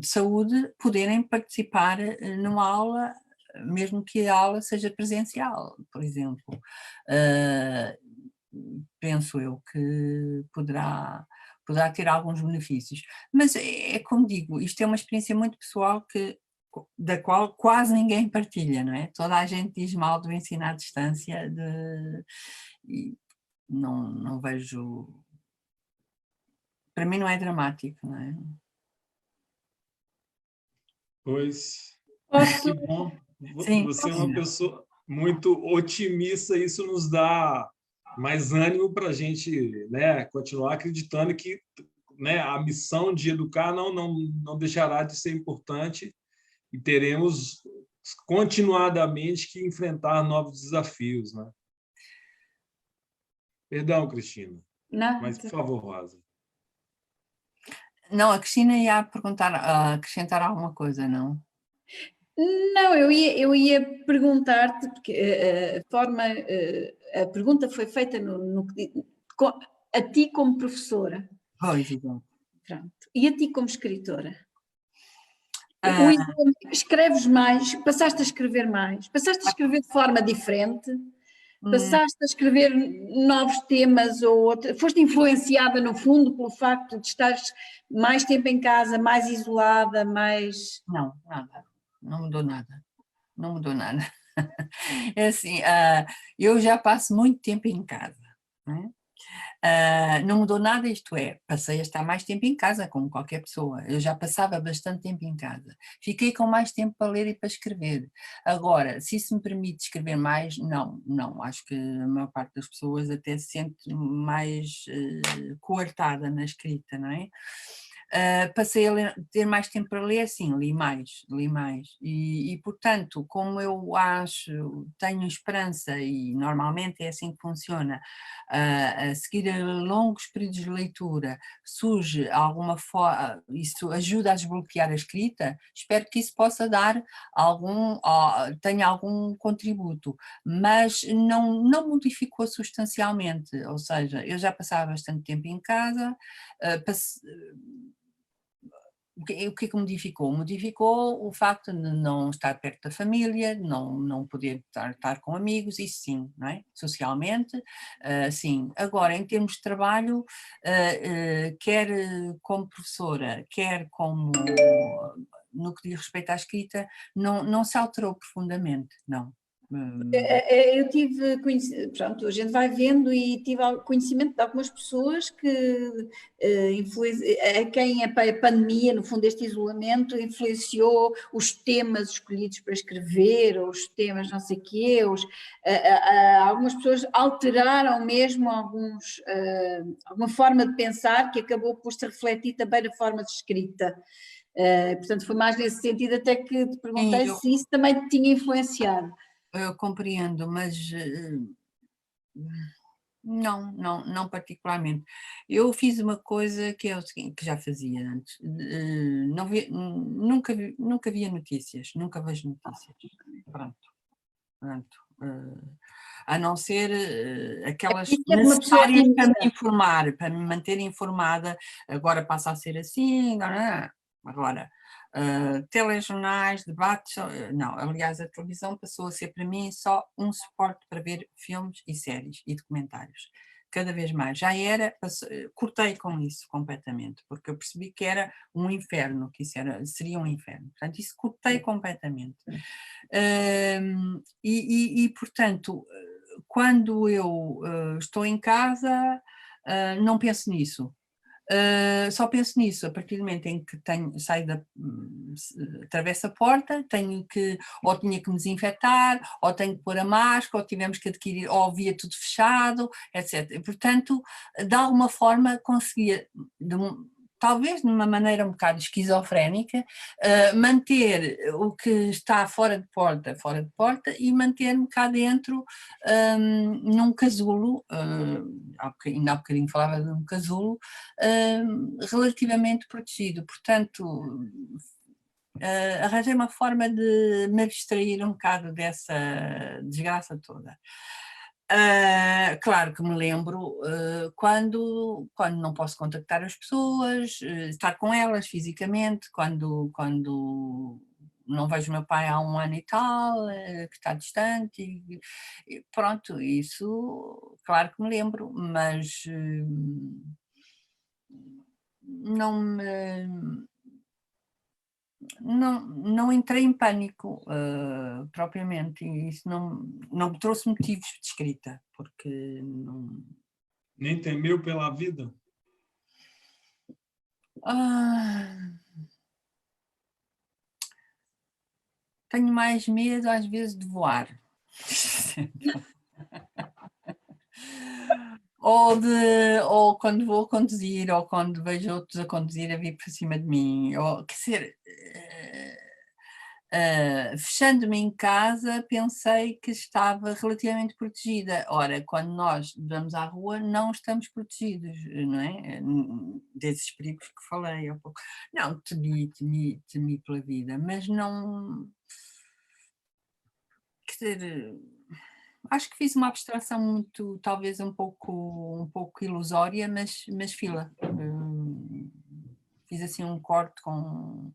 saúde, poderem participar numa aula, mesmo que a aula seja presencial, por exemplo. Penso eu que poderá ter alguns benefícios. Mas é como digo, isto é uma experiência muito pessoal da qual quase ninguém partilha, não é? Toda a gente diz mal do ensino à distância e não vejo... Para mim não é dramático, não é? Pois, Posso? que bom. Sim, Você é uma pessoa muito otimista, isso nos dá mais ânimo para a gente, né, continuar acreditando que, né, a missão de educar não deixará de ser importante e teremos continuadamente que enfrentar novos desafios, né? Perdão, Cristina, Não, mas, por favor, Rosa. não, a Cristina ia acrescentar alguma coisa, não? não, eu ia perguntar-te, porque a pergunta foi feita a ti como professora. Pois, exato. Pronto. E a ti como escritora? Ah, Escreves mais, passaste a escrever mais, passaste a escrever de forma diferente, passaste a escrever novos temas ou foste influenciada no fundo pelo facto de estares mais tempo em casa, mais isolada, mais... não, nada, não mudou nada, não mudou nada. É assim, eu já passo muito tempo em casa, não é? Não mudou nada, isto é, passei a estar mais tempo em casa, como qualquer pessoa. Eu já passava bastante tempo em casa. Fiquei com mais tempo para ler e para escrever. Agora, se isso me permite escrever mais, não. Acho que a maior parte das pessoas até se sente mais coartada na escrita, não é? Passei a ter mais tempo para ler, sim, li mais. E, portanto, como eu tenho esperança, e normalmente é assim que funciona, a seguir a longos períodos de leitura, surge alguma forma, isso ajuda a desbloquear a escrita, espero que isso possa dar tenha algum contributo, mas não modificou substancialmente, ou seja, eu já passava bastante tempo em casa, o que é que modificou? Modificou o facto de não estar perto da família, não poder estar com amigos, isso sim, não é? Socialmente, sim. Agora, em termos de trabalho, quer como professora, quer como no que diz respeito à escrita, não se alterou profundamente, não. Eu tive, pronto, a gente vai vendo e tive conhecimento de algumas pessoas que, a quem a pandemia, no fundo este isolamento, influenciou os temas escolhidos para escrever, ou os temas não sei o quê, algumas pessoas alteraram mesmo alguma forma de pensar que acabou por se refletir também na forma de escrita. Portanto, foi mais nesse sentido até que te perguntei se isso também te tinha influenciado. Eu compreendo, mas não particularmente. Eu fiz uma coisa que é o seguinte, que já fazia antes, nunca via notícias, nunca vejo notícias, pronto. A não ser aquelas necessárias para me informar, para me manter informada, agora passa a ser assim, agora... telejornais, debates, não, aliás a televisão passou a ser para mim só um suporte para ver filmes e séries e documentários, cada vez mais, cortei com isso completamente, porque eu percebi que era um inferno, que isso seria um inferno, portanto isso cortei completamente, portanto, quando eu estou em casa, não penso nisso. Só penso nisso a partir do momento em que atravesso a porta, ou tinha que me desinfetar, ou tenho que pôr a máscara, ou tivemos que adquirir, ou havia tudo fechado, etc. E, portanto, de alguma forma conseguia, talvez de uma maneira um bocado esquizofrénica, manter o que está fora de porta, e manter-me cá dentro num casulo, ainda há bocadinho falava de um casulo, relativamente protegido, portanto arranjei uma forma de me abstrair um bocado dessa desgraça toda. Claro que me lembro quando não posso contactar as pessoas, estar com elas fisicamente, quando não vejo meu pai há 1 ano e tal, que está distante, e pronto, isso claro que me lembro, mas não entrei em pânico propriamente, e isso não me trouxe motivos de escrita, porque não... Nem temeu pela vida? Tenho mais medo às vezes de voar. ou quando vou conduzir, ou quando vejo outros a conduzir a vir por cima de mim, ou, quer dizer, fechando-me em casa, pensei que estava relativamente protegida. Ora, quando nós vamos à rua, não estamos protegidos, não é? Desses perigos que falei há pouco. Não, temi pela vida, mas não... Quer dizer, acho que fiz uma abstração muito, talvez um pouco ilusória, mas fila. Fiz assim um corte com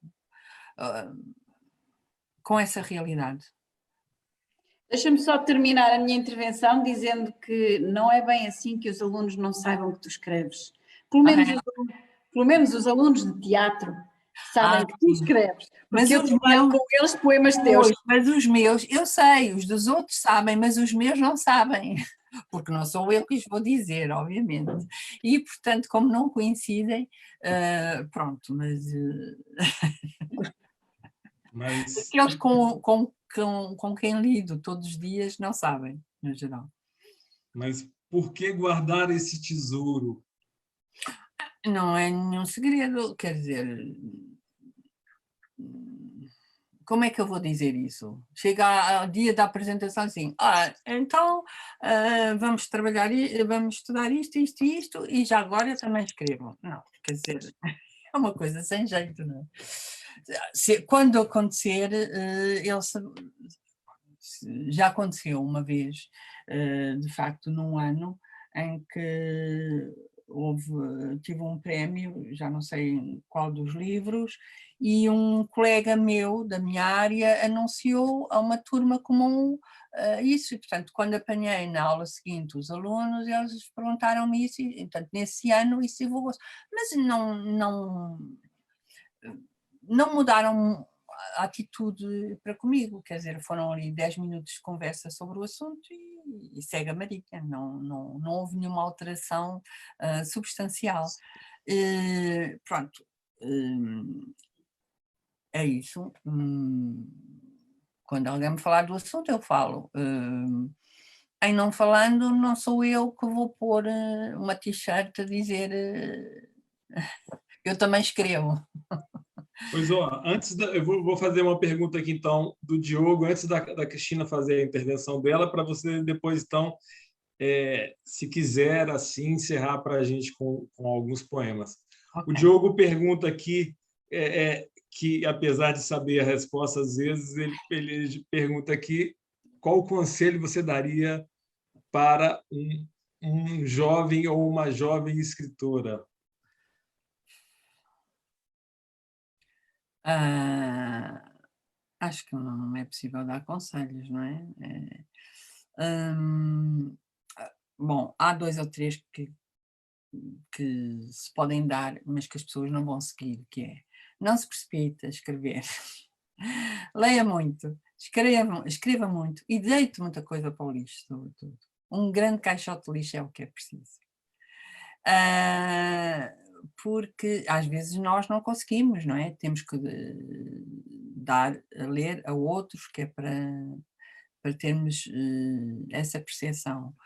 essa realidade. Deixa-me só terminar a minha intervenção dizendo que não é bem assim que os alunos não saibam o que tu escreves. Pelo menos os alunos de teatro sabem que tu escreves, porque eu trabalho com eles poemas teus. Mas os meus, eu sei, os dos outros sabem, mas os meus não sabem, porque não sou eu que os vou dizer, obviamente. E, portanto, como não coincidem, pronto, mas aqueles com quem lido todos os dias não sabem, no geral. Mas por que guardar esse tesouro? Não é nenhum segredo, quer dizer... Como é que eu vou dizer isso? Chega ao dia da apresentação assim, então vamos trabalhar, vamos estudar isto, e já agora eu também escrevo. Não, quer dizer, é uma coisa sem jeito, não é? Quando acontecer, já aconteceu uma vez, de facto, num ano em que tive um prémio, já não sei qual dos livros, e um colega meu da minha área anunciou a uma turma comum isso, e portanto quando apanhei na aula seguinte os alunos, eles perguntaram-me isso, e portanto nesse ano isso divulgou-se, mas não mudaram a atitude para comigo, quer dizer, foram ali 10 minutos de conversa sobre o assunto e segue a Maria, não houve nenhuma alteração substancial. Pronto, é isso. Quando alguém me falar do assunto, eu falo. Em não falando, não sou eu que vou pôr uma t-shirt a dizer eu também escrevo. Pois, ó, eu vou fazer uma pergunta aqui, então, do Diogo, antes da Cristina fazer a intervenção dela, para você depois, então, se quiser, assim, encerrar para a gente com alguns poemas. Okay. O Diogo pergunta aqui, que, apesar de saber a resposta, às vezes, ele pergunta aqui qual conselho você daria para um jovem ou uma jovem escritora? Acho que não é possível dar conselhos, não é? Bom, há 2 ou 3 que se podem dar, mas que as pessoas não vão seguir, que é, não se precipite a escrever, leia muito, escreva muito e deite muita coisa para o lixo, sobretudo. Um grande caixote de lixo é o que é preciso. Porque às vezes nós não conseguimos, não é? Temos que dar a ler a outros, que é para termos essa percepção.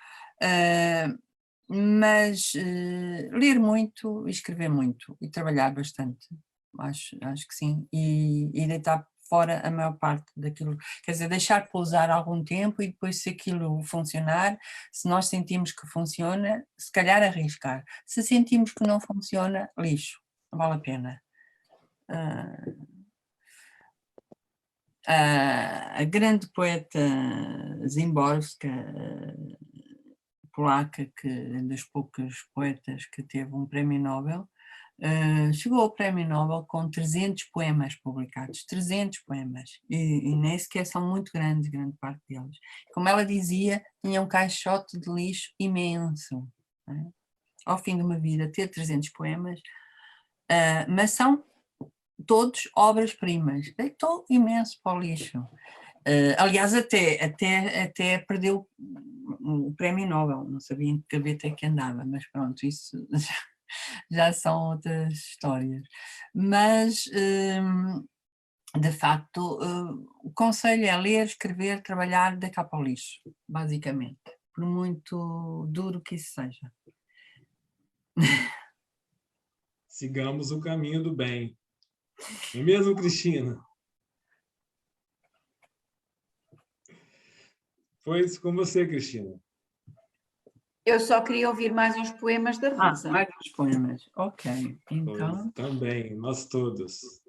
Mas ler muito, escrever muito e trabalhar bastante, acho que sim, e deitar fora a maior parte daquilo, quer dizer, deixar pousar algum tempo e depois se aquilo funcionar, se nós sentimos que funciona, se calhar arriscar, se sentimos que não funciona, lixo, não vale a pena. A grande poeta Szymborska, polaca, das poucas poetas que teve um prémio Nobel, chegou ao prémio Nobel com 300 poemas publicados, 300 poemas, e nem sequer são muito grandes, grande parte deles. Como ela dizia, tinha um caixote de lixo imenso. Né? Ao fim de uma vida, ter 300 poemas, mas são todos obras-primas, deitou imenso para o lixo. Aliás, até perdeu o prémio Nobel, não sabia em que gaveta é que andava, mas pronto, isso já são outras histórias. Mas, de facto, o conselho é ler, escrever, trabalhar, deitar para o lixo, basicamente, por muito duro que isso seja. Sigamos o caminho do bem. Não é mesmo, Cristina? Foi isso com você, Cristina. Eu só queria ouvir mais uns poemas da Rosa. Mais uns poemas, ok. Então... Também, nós todos.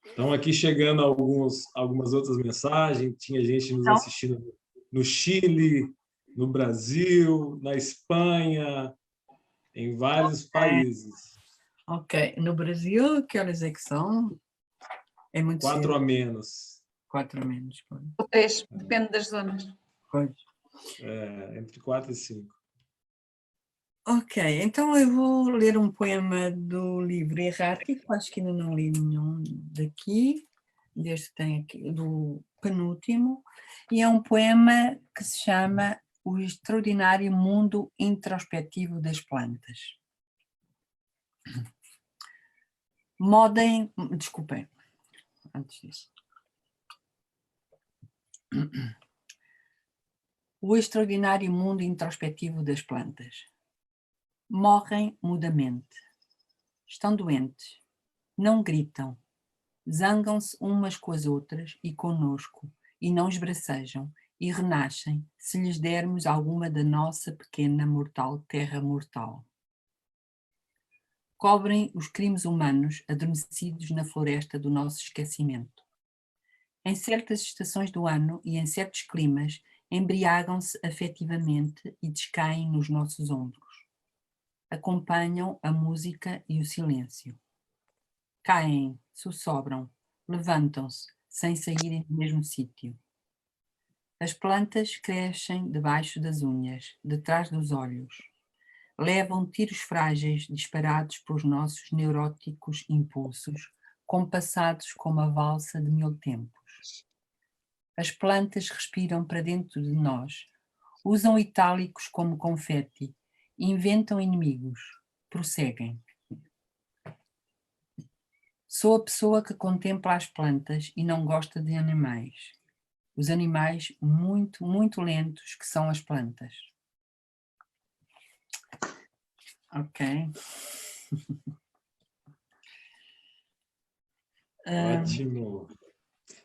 Estão aqui chegando algumas outras mensagens, tinha gente nos assistindo no Chile, no Brasil, na Espanha, em vários países. Ok, no Brasil, que horas é que são? É muito 4 cedo. a menos. 4 a menos, pois. Ou 3, depende das zonas. Pois. Entre 4 e 5. Ok, então eu vou ler um poema do livro Errático, acho que ainda não li nenhum daqui, desde que tem aqui, do penúltimo, e é um poema que se chama O Extraordinário Mundo Introspectivo das Plantas. Desculpem, antes disso. O extraordinário mundo introspectivo das plantas. Morrem mudamente. Estão doentes. Não gritam. Zangam-se umas com as outras e conosco, e não esbracejam, e renascem, se lhes dermos alguma da nossa pequena mortal terra mortal. Cobrem os crimes humanos adormecidos na floresta do nosso esquecimento. Em certas estações do ano e em certos climas, embriagam-se afetivamente e descaem nos nossos ombros. Acompanham a música e o silêncio. Caem, sussobram, levantam-se, sem saírem do mesmo sítio. As plantas crescem debaixo das unhas, detrás dos olhos. Levam tiros frágeis disparados pelos nossos neuróticos impulsos, compassados como a valsa de 1000 tempos. As plantas respiram para dentro de nós, usam itálicos como confete, inventam inimigos, prosseguem. Sou a pessoa que contempla as plantas e não gosta de animais. Os animais muito, muito lentos que são as plantas. Ok. Ótimo.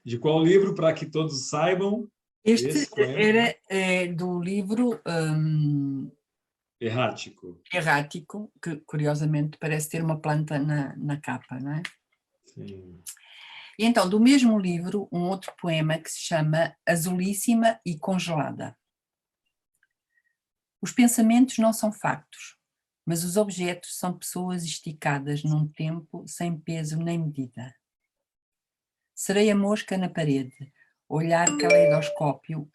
De qual livro, para que todos saibam? Este era do livro Errático. Errático, que curiosamente parece ter uma planta na capa, não é? Sim. E então, do mesmo livro, um outro poema que se chama Azulíssima e Congelada. Os pensamentos não são factos, mas os objetos são pessoas esticadas num tempo sem peso nem medida. Serei a mosca na parede, olhar caleidoscópio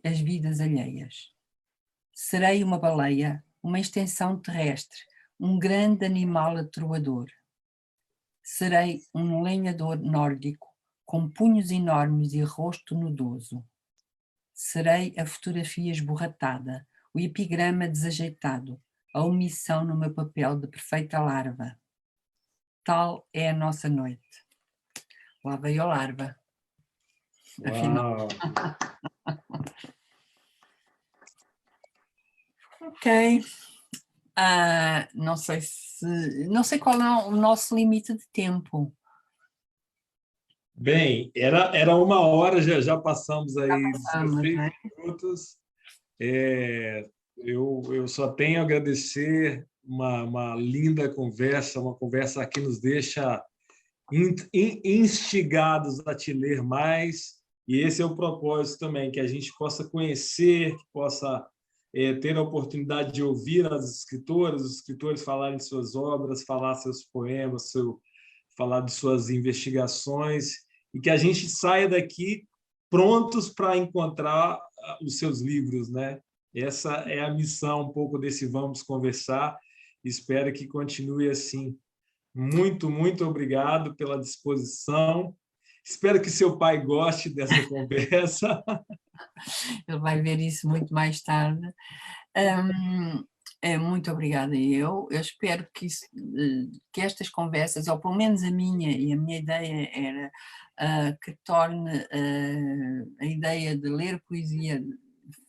as vidas alheias. Serei uma baleia, uma extensão terrestre, um grande animal atroador. Serei um lenhador nórdico, com punhos enormes e rosto nudoso. Serei a fotografia esborratada, o epigrama desajeitado, a omissão no meu papel de perfeita larva. Tal é a nossa noite. Lá veio a larva. Uau! Ok. Não sei qual é o nosso limite de tempo. Bem, era 1 hora, já passamos aí 16 né? minutos. Eu só tenho a agradecer uma linda conversa, uma conversa que nos deixa instigados a te ler mais, e esse é o propósito também, que a gente possa conhecer, que possa ter a oportunidade de ouvir as escritoras, os escritores falarem de suas obras, falar seus poemas, falar de suas investigações, e que a gente saia daqui prontos para encontrar os seus livros, né? Essa é a missão um pouco desse Vamos Conversar. Espero que continue assim. Muito, muito obrigado pela disposição. Espero que seu pai goste dessa conversa. Ele vai ver isso muito mais tarde. Muito obrigada eu espero que estas conversas, ou pelo menos a minha ideia era que torne a ideia de ler poesia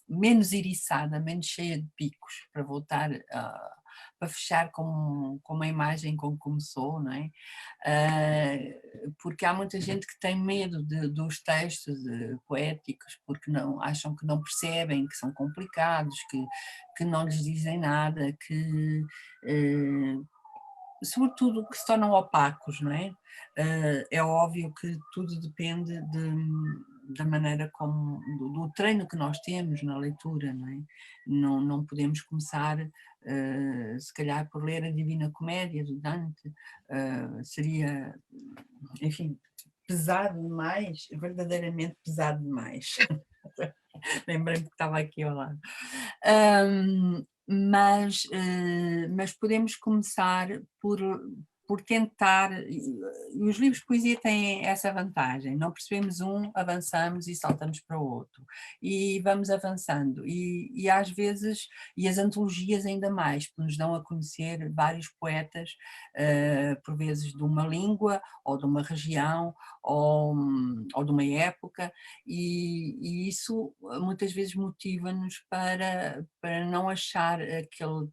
menos eriçada, menos cheia de picos, para voltar para fechar com uma imagem como começou, não é? Porque há muita gente que tem medo dos textos poéticos, porque acham que não percebem, que são complicados, que não lhes dizem nada, que sobretudo que se tornam opacos, não é? É óbvio que tudo depende da maneira como, do treino que nós temos na leitura, não é? Não podemos começar, se calhar, por ler a Divina Comédia do Dante, seria, enfim, pesado demais, verdadeiramente pesado demais. Lembrei-me que estava aqui ao lado. Mas podemos começar por tentar, e os livros de poesia têm essa vantagem, não percebemos um, avançamos e saltamos para o outro, e vamos avançando, e às vezes, e as antologias ainda mais, porque nos dão a conhecer vários poetas, por vezes de uma língua, ou de uma região, ou de uma época, e isso muitas vezes motiva-nos para não achar aquele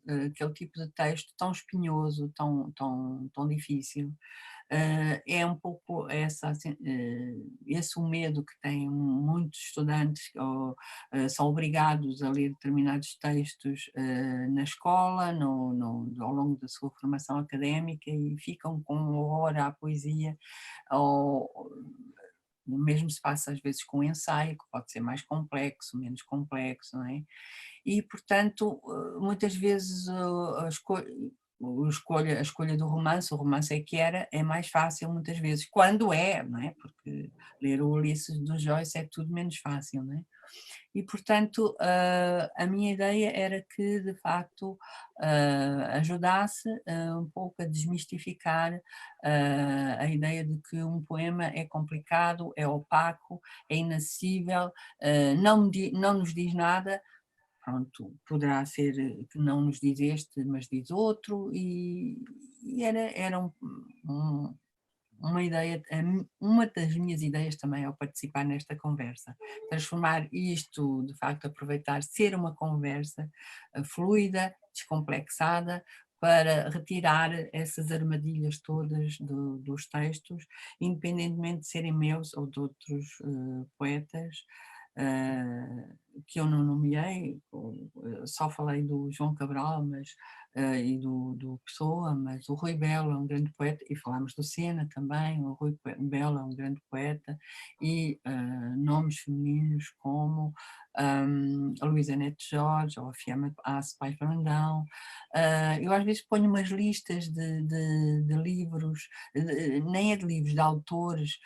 tipo de texto tão espinhoso, tão difícil. É um pouco esse o medo que têm muitos estudantes, são obrigados a ler determinados textos na escola, ao longo da sua formação académica, e ficam com horror à poesia, o mesmo se passa às vezes com o ensaio, que pode ser mais complexo, menos complexo, não é? E, portanto, muitas vezes a escolha do romance, o romance é mais fácil muitas vezes, quando não é? Porque ler o Ulisses do Joyce é tudo menos fácil, não é? e, portanto, a minha ideia era que, de facto, ajudasse um pouco a desmistificar a ideia de que um poema é complicado, é opaco, é inacessível, não nos diz nada. Pronto, poderá ser que não nos diz este, mas diz outro, e era uma ideia, uma das minhas ideias também ao participar nesta conversa, transformar isto, de facto, aproveitar, ser uma conversa fluida, descomplexada, para retirar essas armadilhas todas dos textos, independentemente de serem meus ou de outros poetas, que eu não nomeei, só falei do João Cabral e do Pessoa, mas o Rui Belo é um grande poeta, e falámos do Sena também, o Rui Belo é um grande poeta, e nomes femininos como a Luísa Neto Jorge, ou a Fiamma Paz Brandão. Eu às vezes ponho umas listas de livros, nem é de livros, de autores,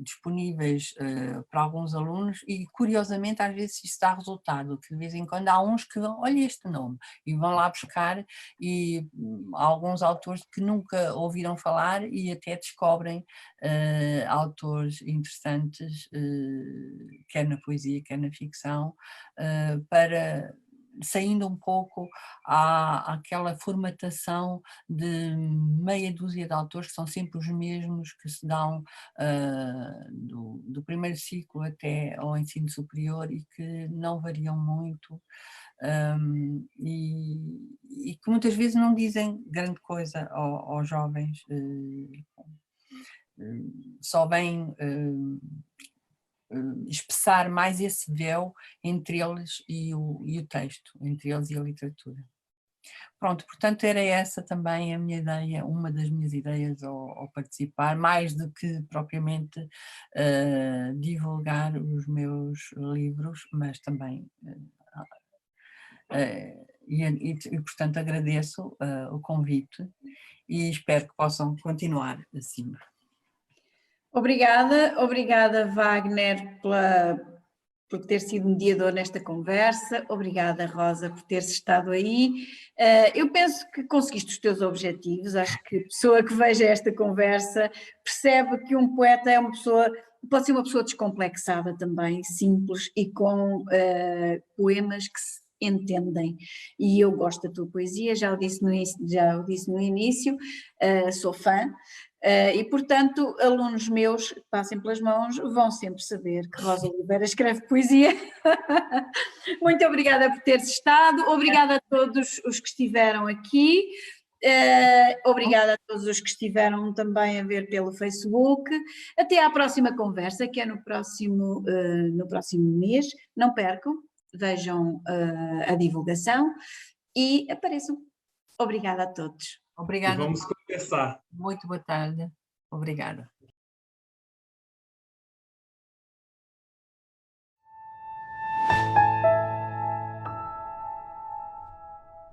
disponíveis para alguns alunos, e curiosamente às vezes isso dá resultado, que de vez em quando há uns que vão, olha este nome, e vão lá buscar, e há alguns autores que nunca ouviram falar e até descobrem autores interessantes, quer na poesia, quer na ficção, para saindo um pouco àquela formatação de meia dúzia de autores que são sempre os mesmos, que se dão do primeiro ciclo até ao ensino superior e que não variam muito, e que muitas vezes não dizem grande coisa aos jovens, só vêm espessar mais esse véu entre eles e o texto, entre eles e a literatura. Pronto, portanto era essa também a minha ideia, uma das minhas ideias ao participar, mais do que propriamente divulgar os meus livros, mas também e portanto agradeço o convite e espero que possam continuar assim. Obrigada Wagner por ter sido mediador nesta conversa, obrigada Rosa por teres estado aí. Eu penso que conseguiste os teus objetivos, acho que a pessoa que veja esta conversa percebe que um poeta pode ser uma pessoa descomplexada também, simples e com poemas que se entendem, e eu gosto da tua poesia, já o disse no início, sou fã. E, portanto, alunos meus que passem pelas mãos vão sempre saber que Rosa Oliveira escreve poesia. Muito obrigada por teres estado, obrigada a todos os que estiveram aqui, obrigada a todos os que estiveram também a ver pelo Facebook. Até à próxima conversa, que é no próximo mês. Não percam, vejam a divulgação e apareçam. Obrigada a todos. Obrigada. E vamos conversar. Muito boa tarde. Obrigada.